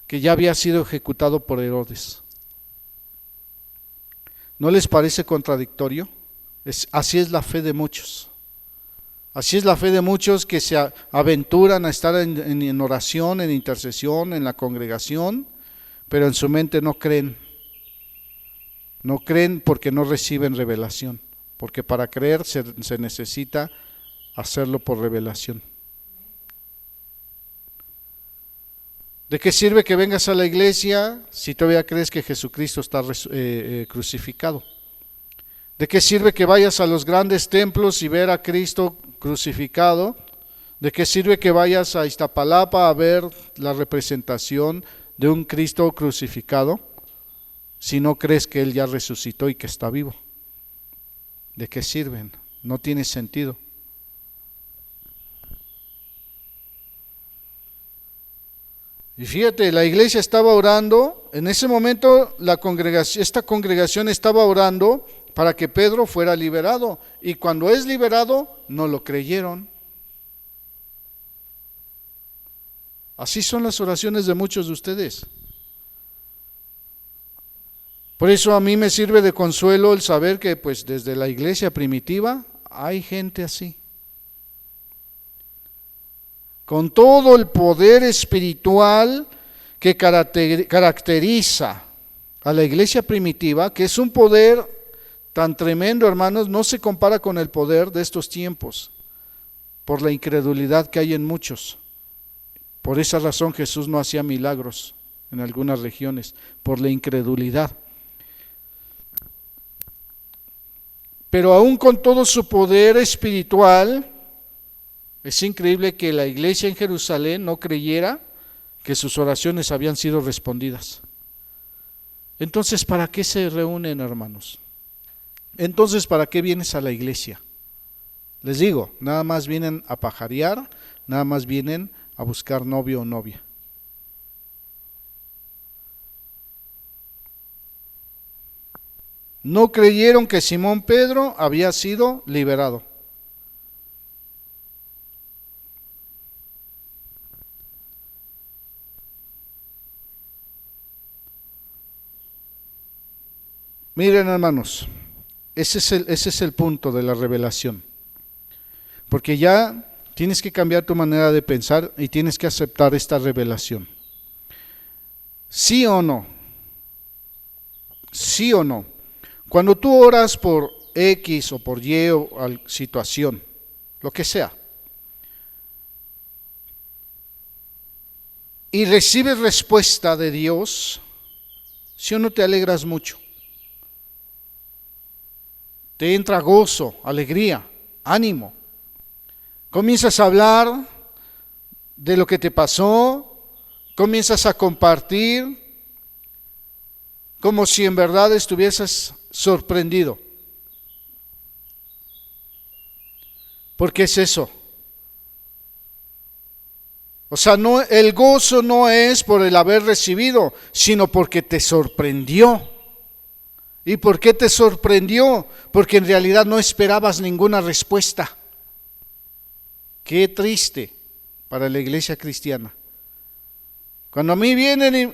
que ya había sido ejecutado por Herodes. ¿No les parece contradictorio? Así es la fe de muchos. Así es la fe de muchos que se aventuran a estar en oración, en intercesión, en la congregación, pero en su mente no creen. No creen porque no reciben revelación, porque para creer se necesita hacerlo por revelación. ¿De qué sirve que vengas a la iglesia si todavía crees que Jesucristo está crucificado? ¿De qué sirve que vayas a los grandes templos y ver a Cristo crucificado? ¿De qué sirve que vayas a Iztapalapa a ver la representación de un Cristo crucificado si no crees que Él ya resucitó y que está vivo? ¿De qué sirven? No tiene sentido. Y fíjate, la iglesia estaba orando, en ese momento esta congregación estaba orando para que Pedro fuera liberado, y cuando es liberado no lo creyeron. Así son las oraciones de muchos de ustedes. Por eso a mí me sirve de consuelo el saber que pues desde la iglesia primitiva hay gente así, con todo el poder espiritual que caracteriza a la iglesia primitiva, que es un poder tan tremendo, hermanos, no se compara con el poder de estos tiempos, por la incredulidad que hay en muchos. Por esa razón Jesús no hacía milagros en algunas regiones, por la incredulidad. Pero aún con todo su poder espiritual, es increíble que la iglesia en Jerusalén no creyera que sus oraciones habían sido respondidas. Entonces, ¿para qué se reúnen, hermanos? Entonces, ¿para qué vienes a la iglesia? Les digo, nada más vienen a pajarear, nada más vienen a buscar novio o novia. No creyeron que Simón Pedro había sido liberado. Miren, hermanos, ese es el punto de la revelación. Porque ya tienes que cambiar tu manera de pensar y tienes que aceptar esta revelación. ¿Sí o no? ¿Sí o no? Cuando tú oras por X o por Y o situación, lo que sea, y recibes respuesta de Dios, ¿sí o no te alegras mucho? Te entra gozo, alegría, ánimo. Comienzas a hablar de lo que te pasó, comienzas a compartir como si en verdad estuvieses sorprendido. ¿Por qué es eso? O sea, el gozo no es por el haber recibido, sino porque te sorprendió. ¿Y por qué te sorprendió? Porque en realidad no esperabas ninguna respuesta. Qué triste para la iglesia cristiana. Cuando a mí vienen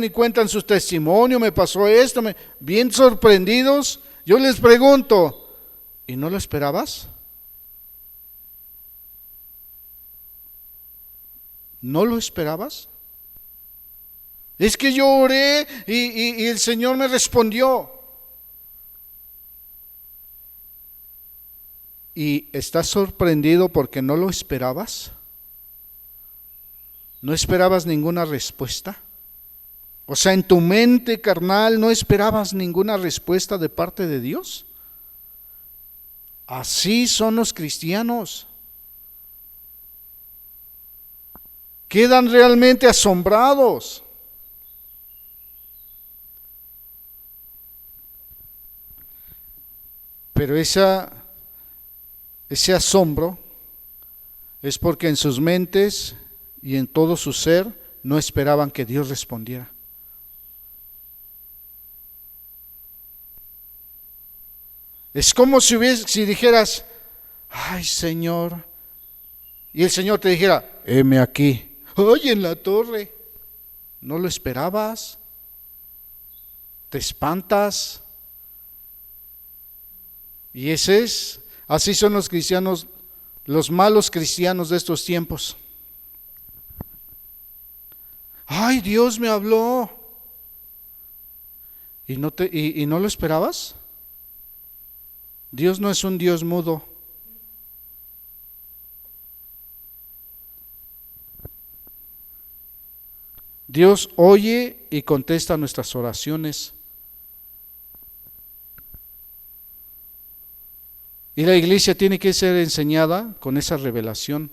y cuentan sus testimonios, me pasó esto, bien sorprendidos, yo les pregunto, ¿y no lo esperabas? ¿No lo esperabas? Es que yo oré y el Señor me respondió. ¿Y estás sorprendido porque no lo esperabas? ¿No esperabas ninguna respuesta? O sea, en tu mente carnal no esperabas ninguna respuesta de parte de Dios. Así son los cristianos. Quedan realmente asombrados. Pero ese asombro es porque en sus mentes y en todo su ser no esperaban que Dios respondiera. Es como si dijeras, ay Señor, y el Señor te dijera, heme aquí, ay, en la torre. ¿No lo esperabas? ¿Te espantas? Y así son los cristianos, los malos cristianos de estos tiempos. Ay, Dios me habló. ¿Y no lo esperabas? Dios no es un Dios mudo. Dios oye y contesta nuestras oraciones. Y la iglesia tiene que ser enseñada con esa revelación.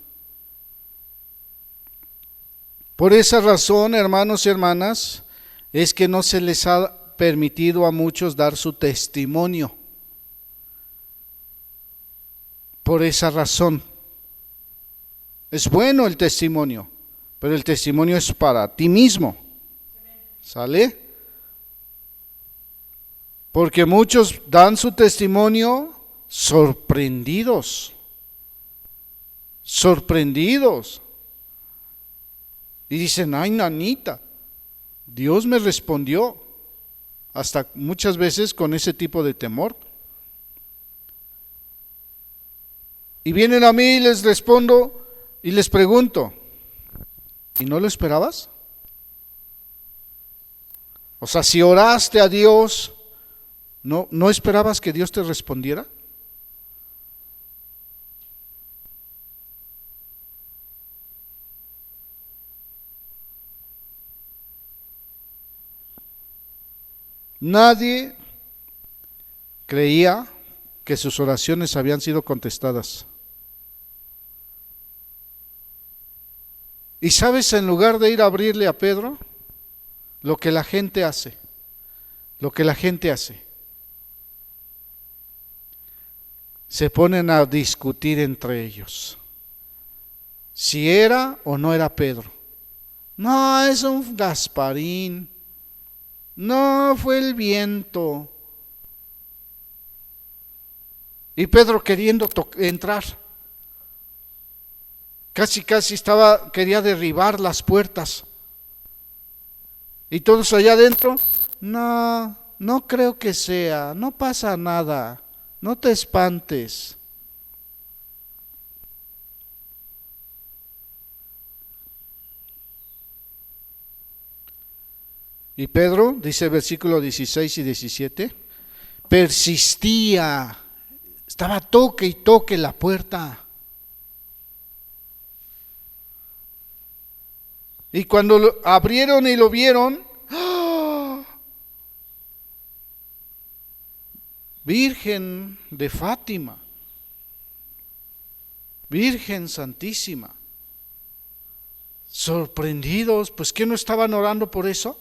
Por esa razón, hermanos y hermanas, es que no se les ha permitido a muchos dar su testimonio. Por esa razón. Es bueno el testimonio, pero el testimonio es para ti mismo. ¿Sale? Porque muchos dan su testimonio sorprendidos. Y dicen, ay, nanita, Dios me respondió. Hasta muchas veces con ese tipo de temor. Y vienen a mí y les respondo y les pregunto, ¿y no lo esperabas? O sea, si oraste a Dios, ¿no esperabas que Dios te respondiera? Nadie creía que sus oraciones habían sido contestadas. Y sabes, en lugar de ir a abrirle a Pedro, lo que la gente hace, se ponen a discutir entre ellos, si era o no era Pedro. No, es un Gasparín, no, fue el viento. Y Pedro queriendo entrar. Casi quería derribar las puertas. Y todos allá adentro, no creo que sea, no pasa nada, no te espantes. Y Pedro, dice versículo 16 y 17, persistía, estaba toque y toque la puerta. Y cuando lo abrieron y lo vieron, ¡oh! Virgen de Fátima, Virgen Santísima, sorprendidos, pues ¿qué no estaban orando por eso?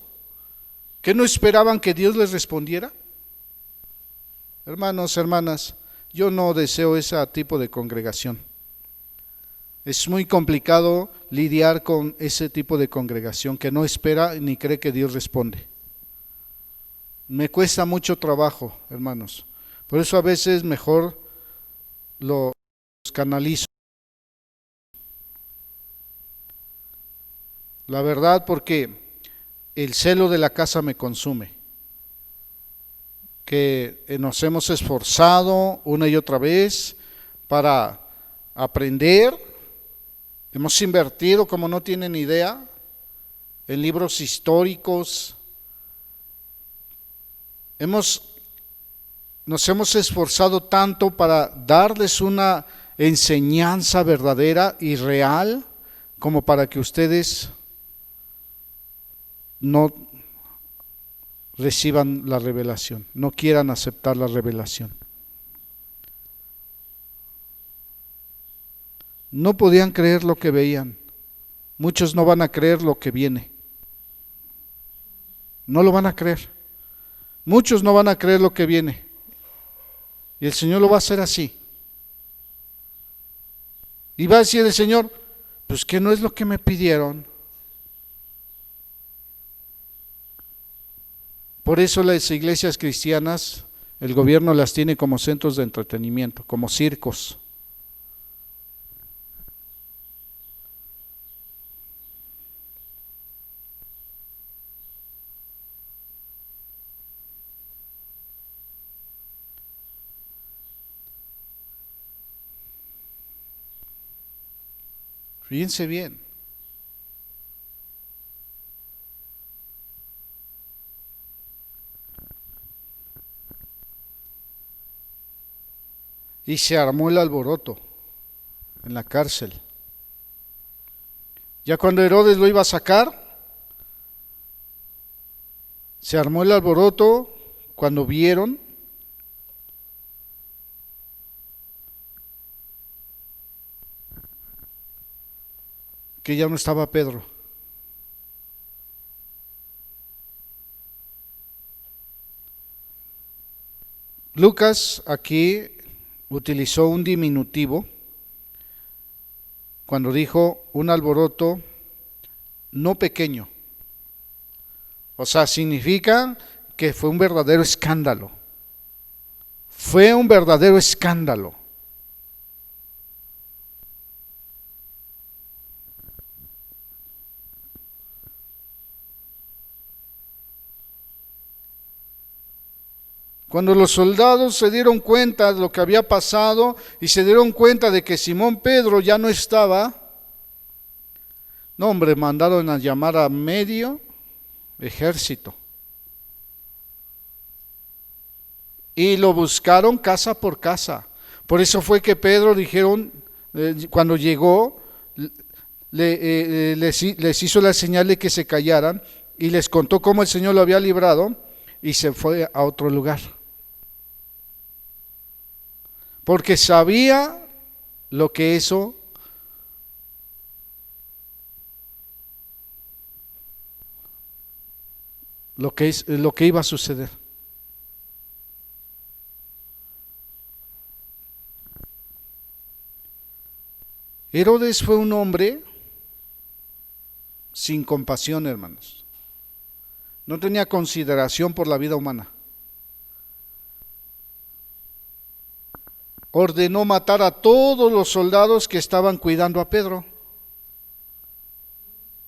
¿Qué no esperaban que Dios les respondiera? Hermanos, hermanas, yo no deseo ese tipo de congregación. Es muy complicado lidiar con ese tipo de congregación que no espera ni cree que Dios responde. Me cuesta mucho trabajo, hermanos. Por eso a veces mejor los canalizo. La verdad, porque el celo de la casa me consume. Que nos hemos esforzado una y otra vez para aprender. Hemos invertido, como no tienen idea, en libros históricos. Nos hemos esforzado tanto para darles una enseñanza verdadera y real, como para que ustedes no reciban la revelación, no quieran aceptar la revelación. No podían creer lo que veían. Muchos no van a creer lo que viene. No lo van a creer. Muchos no van a creer lo que viene. Y el Señor lo va a hacer así. Y va a decir el Señor, pues que no es lo que me pidieron. Por eso las iglesias cristianas, el gobierno las tiene como centros de entretenimiento, como circos. Fíjense bien. Y se armó el alboroto en la cárcel. Ya cuando Herodes lo iba a sacar, se armó el alboroto cuando vieron que ya no estaba Pedro. Lucas aquí utilizó un diminutivo cuando dijo un alboroto no pequeño. O sea, significa que fue un verdadero escándalo. Fue un verdadero escándalo. Cuando los soldados se dieron cuenta de lo que había pasado y se dieron cuenta de que Simón Pedro ya no estaba, no hombre, mandaron a llamar a medio ejército. Y lo buscaron casa por casa. Por eso fue que Pedro dijeron, cuando llegó, les hizo la señal de que se callaran y les contó cómo el Señor lo había librado y se fue a otro lugar. Porque sabía lo que eso lo que iba a suceder. Herodes fue un hombre sin compasión, hermanos. No tenía consideración por la vida humana. Ordenó matar a todos los soldados que estaban cuidando a Pedro.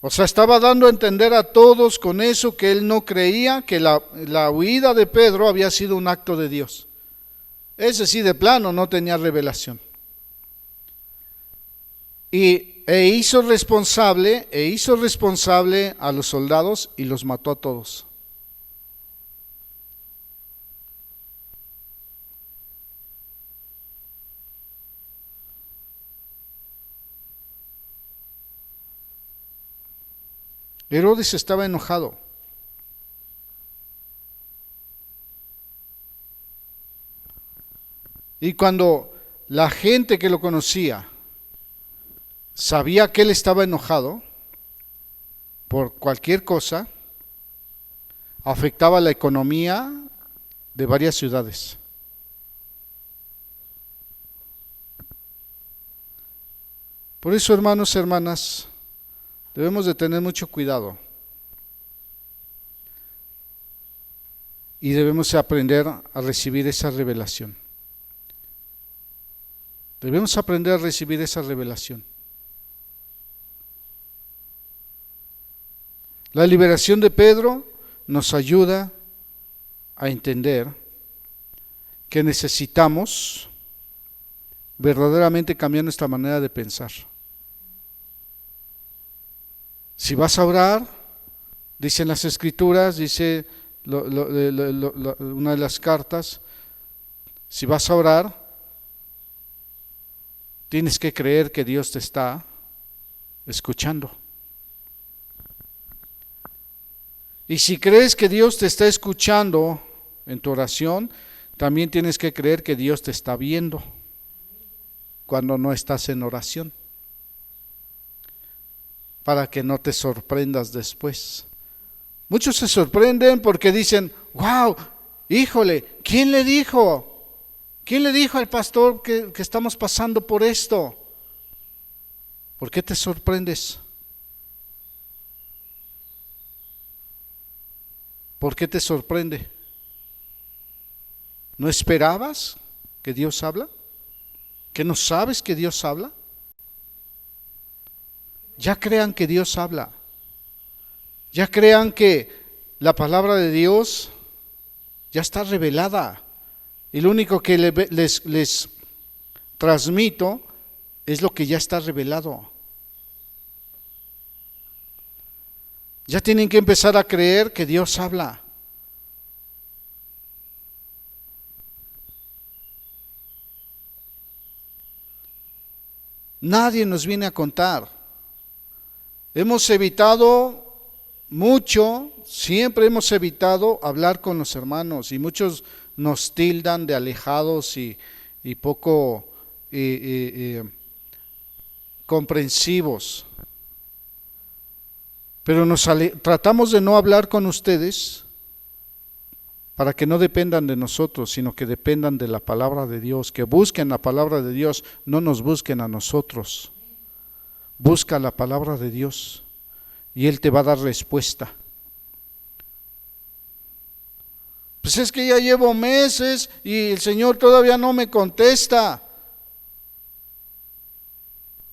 O sea, estaba dando a entender a todos con eso que él no creía que la huida de Pedro había sido un acto de Dios. Ese sí, de plano, no tenía revelación. E hizo responsable a los soldados y los mató a todos. Herodes estaba enojado. Y cuando la gente que lo conocía sabía que él estaba enojado por cualquier cosa, afectaba la economía de varias ciudades. Por eso, hermanos, hermanas, debemos de tener mucho cuidado y debemos aprender a recibir esa revelación. Debemos aprender a recibir esa revelación. La liberación de Pedro nos ayuda a entender que necesitamos verdaderamente cambiar nuestra manera de pensar. Si vas a orar, dicen las Escrituras, dice una de las cartas, si vas a orar, tienes que creer que Dios te está escuchando. Y si crees que Dios te está escuchando en tu oración, también tienes que creer que Dios te está viendo cuando no estás en oración, para que no te sorprendas después. Muchos se sorprenden porque dicen, wow, híjole, ¿quién le dijo? ¿Quién le dijo al pastor que estamos pasando por esto? ¿Por qué te sorprendes? ¿Por qué te sorprende? ¿No esperabas que Dios habla? ¿Que no sabes que Dios habla? Ya crean que Dios habla. Ya crean que la palabra de Dios ya está revelada. Y lo único que les transmito es lo que ya está revelado. Ya tienen que empezar a creer que Dios habla. Nadie nos viene a contar. Hemos evitado mucho, siempre hemos evitado hablar con los hermanos y muchos nos tildan de alejados y poco comprensivos. Pero tratamos de no hablar con ustedes para que no dependan de nosotros, sino que dependan de la palabra de Dios, que busquen la palabra de Dios, no nos busquen a nosotros. Busca la palabra de Dios y Él te va a dar respuesta. Pues es que ya llevo meses y el Señor todavía no me contesta.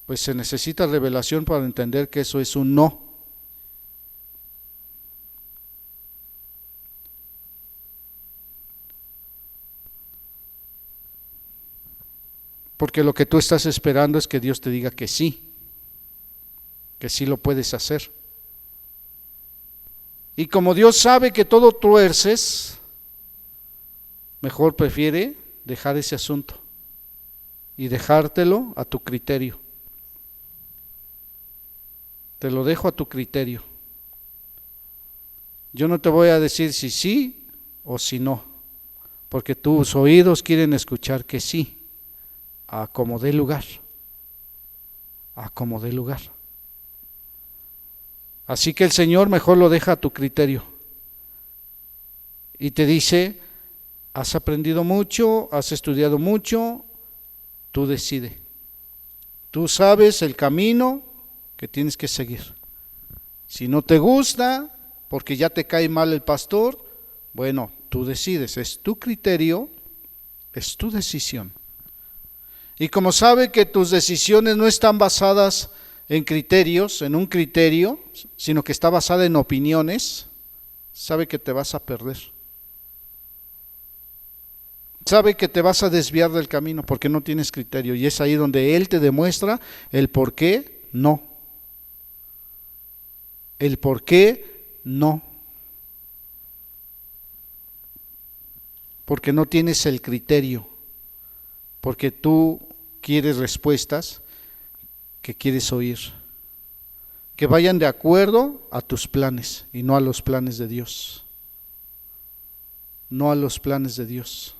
Pues se necesita revelación para entender que eso es un no. Porque lo que tú estás esperando es que Dios te diga que sí lo puedes hacer. Y como Dios sabe que todo tuerces, mejor prefiere dejar ese asunto y dejártelo a tu criterio. Te lo dejo a tu criterio. Yo no te voy a decir si sí o si no, porque tus oídos quieren escuchar que sí. A como dé lugar, a como dé lugar. Así que el Señor mejor lo deja a tu criterio y te dice, has aprendido mucho, has estudiado mucho, tú decide. Tú sabes el camino que tienes que seguir. Si no te gusta, porque ya te cae mal el pastor, bueno, tú decides, es tu criterio, es tu decisión. Y como sabe que tus decisiones no están basadas en criterios, en un criterio, sino que está basada en opiniones, sabe que te vas a perder. Sabe que te vas a desviar del camino porque no tienes criterio. Y es ahí donde Él te demuestra el por qué no. El por qué no. Porque no tienes el criterio. Porque tú quieres respuestas que quieres oír, que vayan de acuerdo a tus planes y no a los planes de Dios, no a los planes de Dios.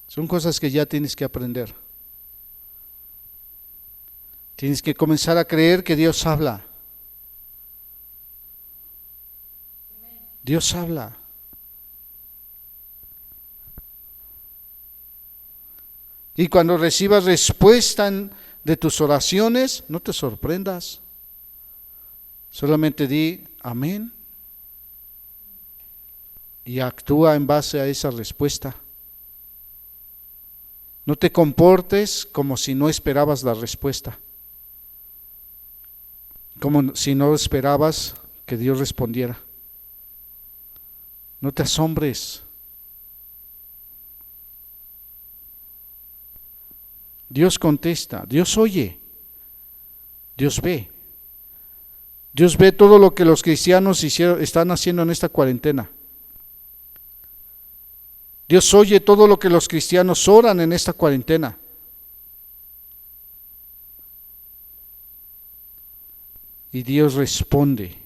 Son cosas que ya tienes que aprender. Tienes que comenzar a creer que Dios habla. Dios habla. Y cuando recibas respuesta de tus oraciones, no te sorprendas. Solamente di amén y actúa en base a esa respuesta. No te comportes como si no esperabas la respuesta, como si no esperabas que Dios respondiera. No te asombres. Dios contesta, Dios oye, Dios ve. Dios ve todo lo que los cristianos están haciendo en esta cuarentena. Dios oye todo lo que los cristianos oran en esta cuarentena. y Dios responde.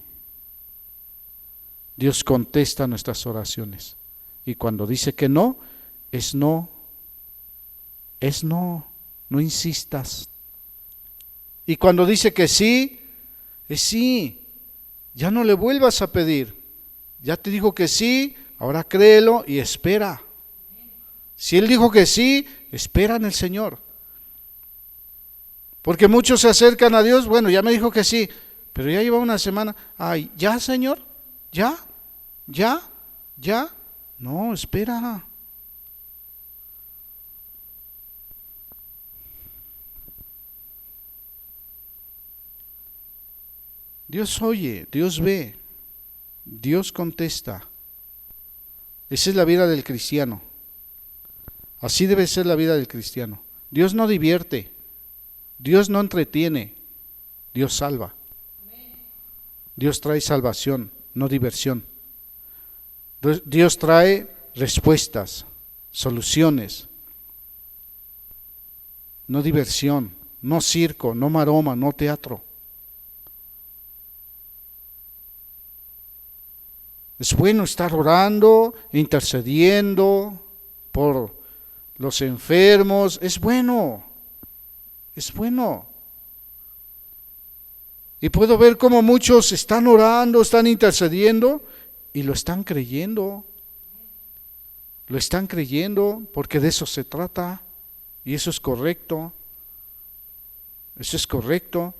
Dios contesta nuestras oraciones. Y cuando dice que no, es no. Es no. No insistas. Y cuando dice que sí, es sí. Ya no le vuelvas a pedir. Ya te dijo que sí, ahora créelo y espera. Si Él dijo que sí, espera en el Señor. Porque muchos se acercan a Dios, bueno, ya me dijo que sí, pero ya lleva una semana. Ay, ¿ya, Señor? ¿Ya? No, espera. Dios oye, Dios ve, Dios contesta. Esa es la vida del cristiano. Así debe ser la vida del cristiano. Dios no divierte, Dios no entretiene, Dios salva. Dios trae salvación, no diversión. Dios trae respuestas, soluciones, no diversión, no circo, no maroma, no teatro. Es bueno estar orando, intercediendo por los enfermos, es bueno. Y puedo ver cómo muchos están orando, están intercediendo y lo están creyendo. Lo están creyendo porque de eso se trata y eso es correcto. Eso es correcto.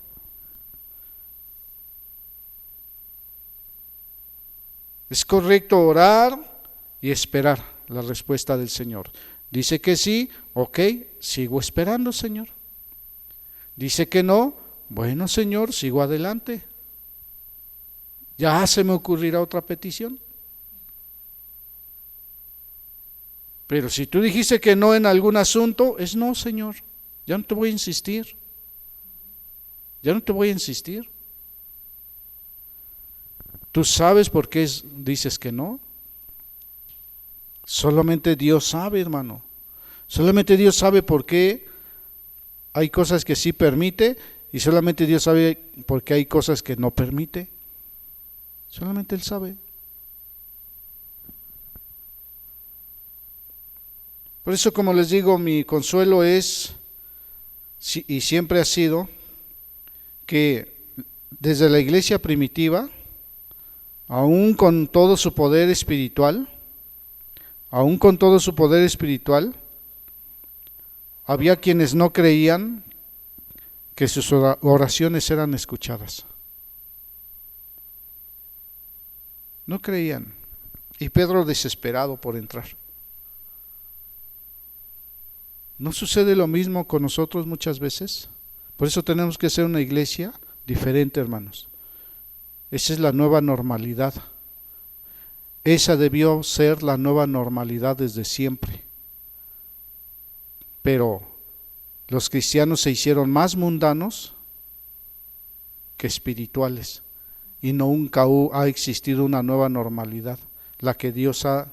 Es correcto orar y esperar la respuesta del Señor. Dice que sí, ok, sigo esperando, Señor. Dice que no, bueno, Señor, sigo adelante. Ya se me ocurrirá otra petición. Pero si tú dijiste que no en algún asunto, es no, Señor. Ya no te voy a insistir. ¿Tú sabes por qué dices que no? Solamente Dios sabe, hermano. Solamente Dios sabe por qué hay cosas que sí permite y solamente Dios sabe por qué hay cosas que no permite. Solamente Él sabe. Por eso, como les digo, mi consuelo es, y siempre ha sido, que desde la iglesia primitiva, aún con todo su poder espiritual, había quienes no creían que sus oraciones eran escuchadas. No creían. Y Pedro desesperado por entrar. ¿No sucede lo mismo con nosotros muchas veces? Por eso tenemos que ser una iglesia diferente, hermanos. Esa es la nueva normalidad. Esa debió ser la nueva normalidad desde siempre. Pero los cristianos se hicieron más mundanos que espirituales. Y nunca ha existido una nueva normalidad, la que Dios ha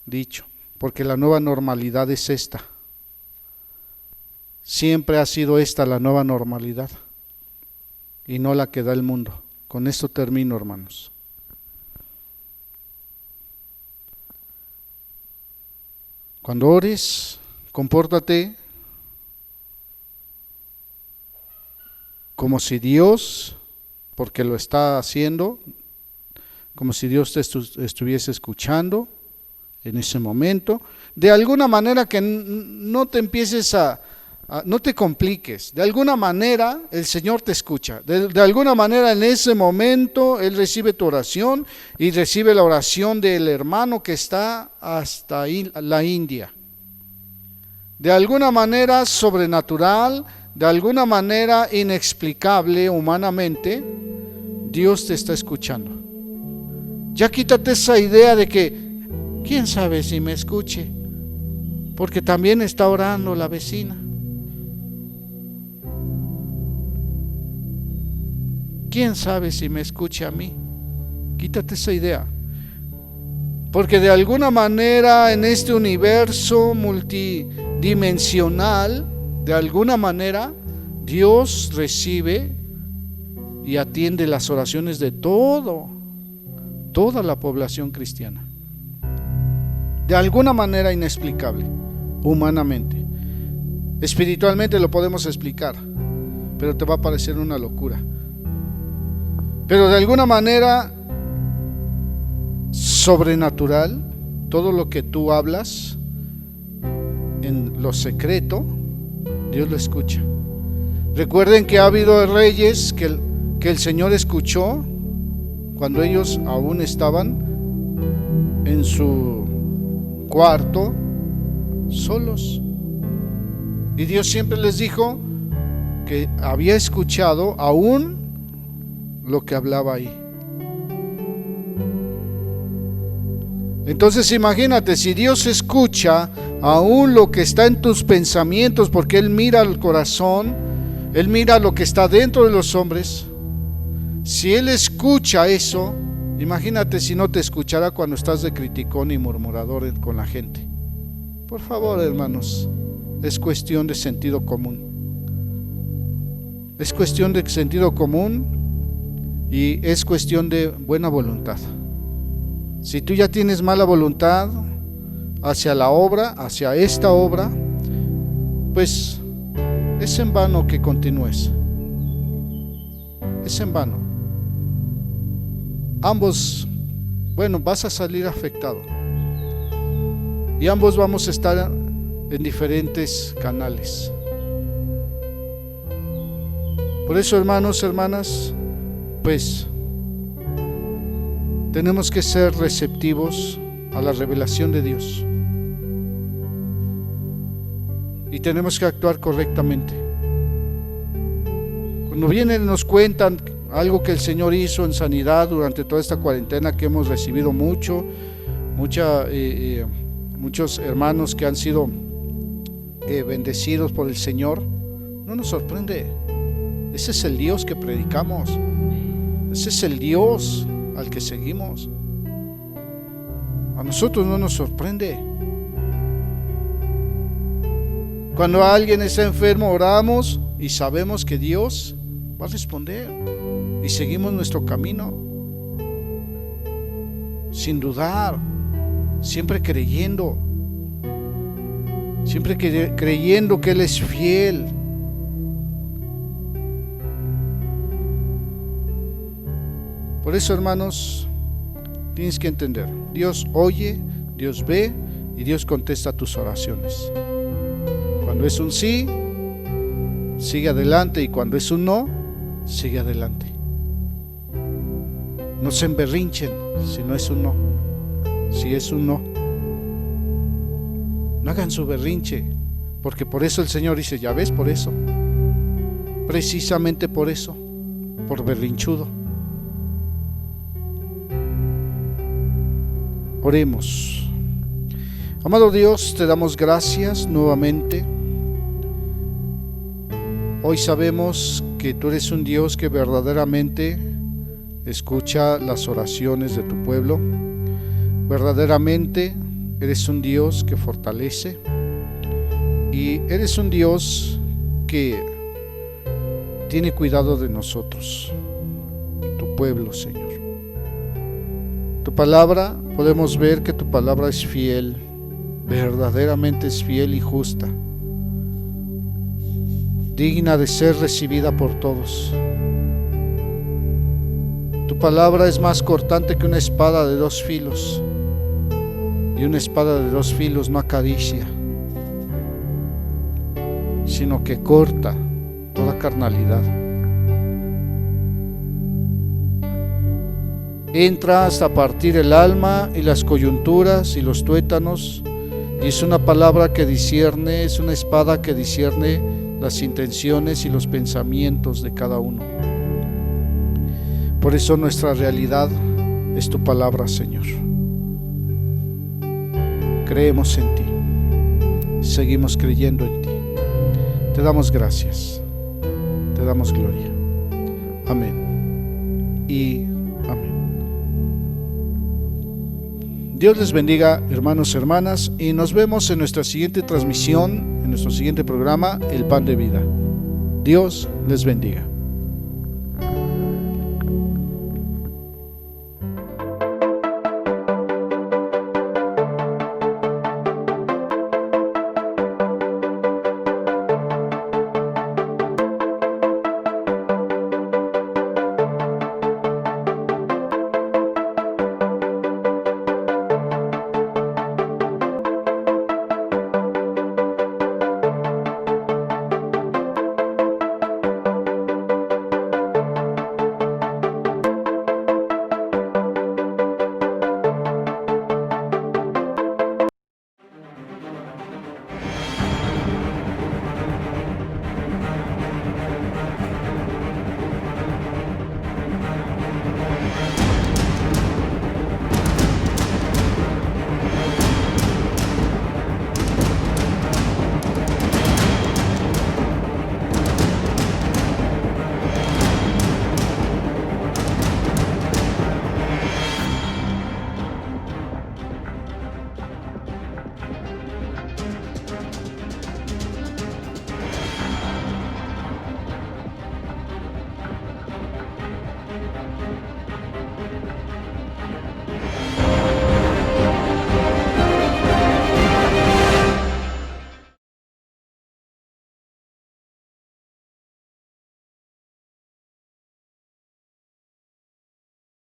dicho. Porque la nueva normalidad es esta. Siempre ha sido esta la nueva normalidad. Y no la que da el mundo. Con esto termino, hermanos. Cuando ores, compórtate como si Dios, porque lo está haciendo, como si Dios te estuviese escuchando en ese momento, de alguna manera que no te empieces no te compliques. De alguna manera el Señor te escucha. De alguna manera en ese momento Él recibe tu oración y recibe la oración del hermano que está hasta la India. De alguna manera sobrenatural, de alguna manera inexplicable humanamente, Dios te está escuchando. Ya quítate esa idea de que, ¿quién sabe si me escuche? Porque también está orando la vecina. ¿Quién sabe si me escucha a mí? Quítate esa idea. Porque de alguna manera en este universo multidimensional, de alguna manera Dios recibe y atiende las oraciones de toda la población cristiana. De alguna manera inexplicable, humanamente. Espiritualmente lo podemos explicar, pero te va a parecer una locura. Pero de alguna manera sobrenatural, todo lo que tú hablas en lo secreto, Dios lo escucha. Recuerden que ha habido reyes que el Señor escuchó cuando ellos aún estaban en su cuarto solos, y Dios siempre les dijo que había escuchado aún lo que hablaba ahí. Entonces imagínate, si Dios escucha aún lo que está en tus pensamientos, porque Él mira el corazón, Él mira lo que está dentro de los hombres. Si Él escucha eso, imagínate si no te escuchará cuando estás de criticón y murmurador con la gente. Por favor, hermanos, es cuestión de sentido común. Es cuestión de sentido común y es cuestión de buena voluntad. Si tú ya tienes mala voluntad hacia la obra, hacia esta obra, pues es en vano que continúes. Es en vano. Ambos, vas a salir afectado. Y ambos vamos a estar en diferentes canales. Por eso, hermanos, hermanas, pues tenemos que ser receptivos a la revelación de Dios. Y tenemos que actuar correctamente. Cuando vienen y nos cuentan algo que el Señor hizo en sanidad durante toda esta cuarentena, que hemos recibido muchos hermanos que han sido bendecidos por el Señor, no nos sorprende. Ese es el Dios que predicamos. Ese es el Dios al que seguimos. A nosotros no nos sorprende. Cuando alguien está enfermo, oramos y sabemos que Dios va a responder, y seguimos nuestro camino sin dudar, siempre creyendo que Él es fiel. Por eso, hermanos, tienes que entender, Dios oye, Dios ve y Dios contesta tus oraciones. Cuando es un sí, sigue adelante, y cuando es un no, sigue adelante. No se emberrinchen si no es un no. Si es un no, no hagan su berrinche, porque por eso el Señor dice, ya ves, por eso, precisamente por eso, por berrinchudo. Oremos. Amado Dios, te damos gracias nuevamente. Hoy sabemos que tú eres un Dios que verdaderamente escucha las oraciones de tu pueblo. Verdaderamente eres un Dios que fortalece, y eres un Dios que tiene cuidado de nosotros, tu pueblo, Señor. Tu palabra, podemos ver que tu palabra es fiel, verdaderamente es fiel y justa, digna de ser recibida por todos. Tu palabra es más cortante que una espada de dos filos, y una espada de dos filos no acaricia, sino que corta toda carnalidad. Entra hasta partir el alma y las coyunturas y los tuétanos, y es una palabra que discierne, es una espada que discierne las intenciones y los pensamientos de cada uno. Por eso nuestra realidad es tu palabra, Señor. Creemos en ti, seguimos creyendo en ti. Te damos gracias, te damos gloria. Amén y amén. Dios les bendiga, hermanos y hermanas, y nos vemos en nuestra siguiente transmisión, en nuestro siguiente programa, El Pan de Vida. Dios les bendiga.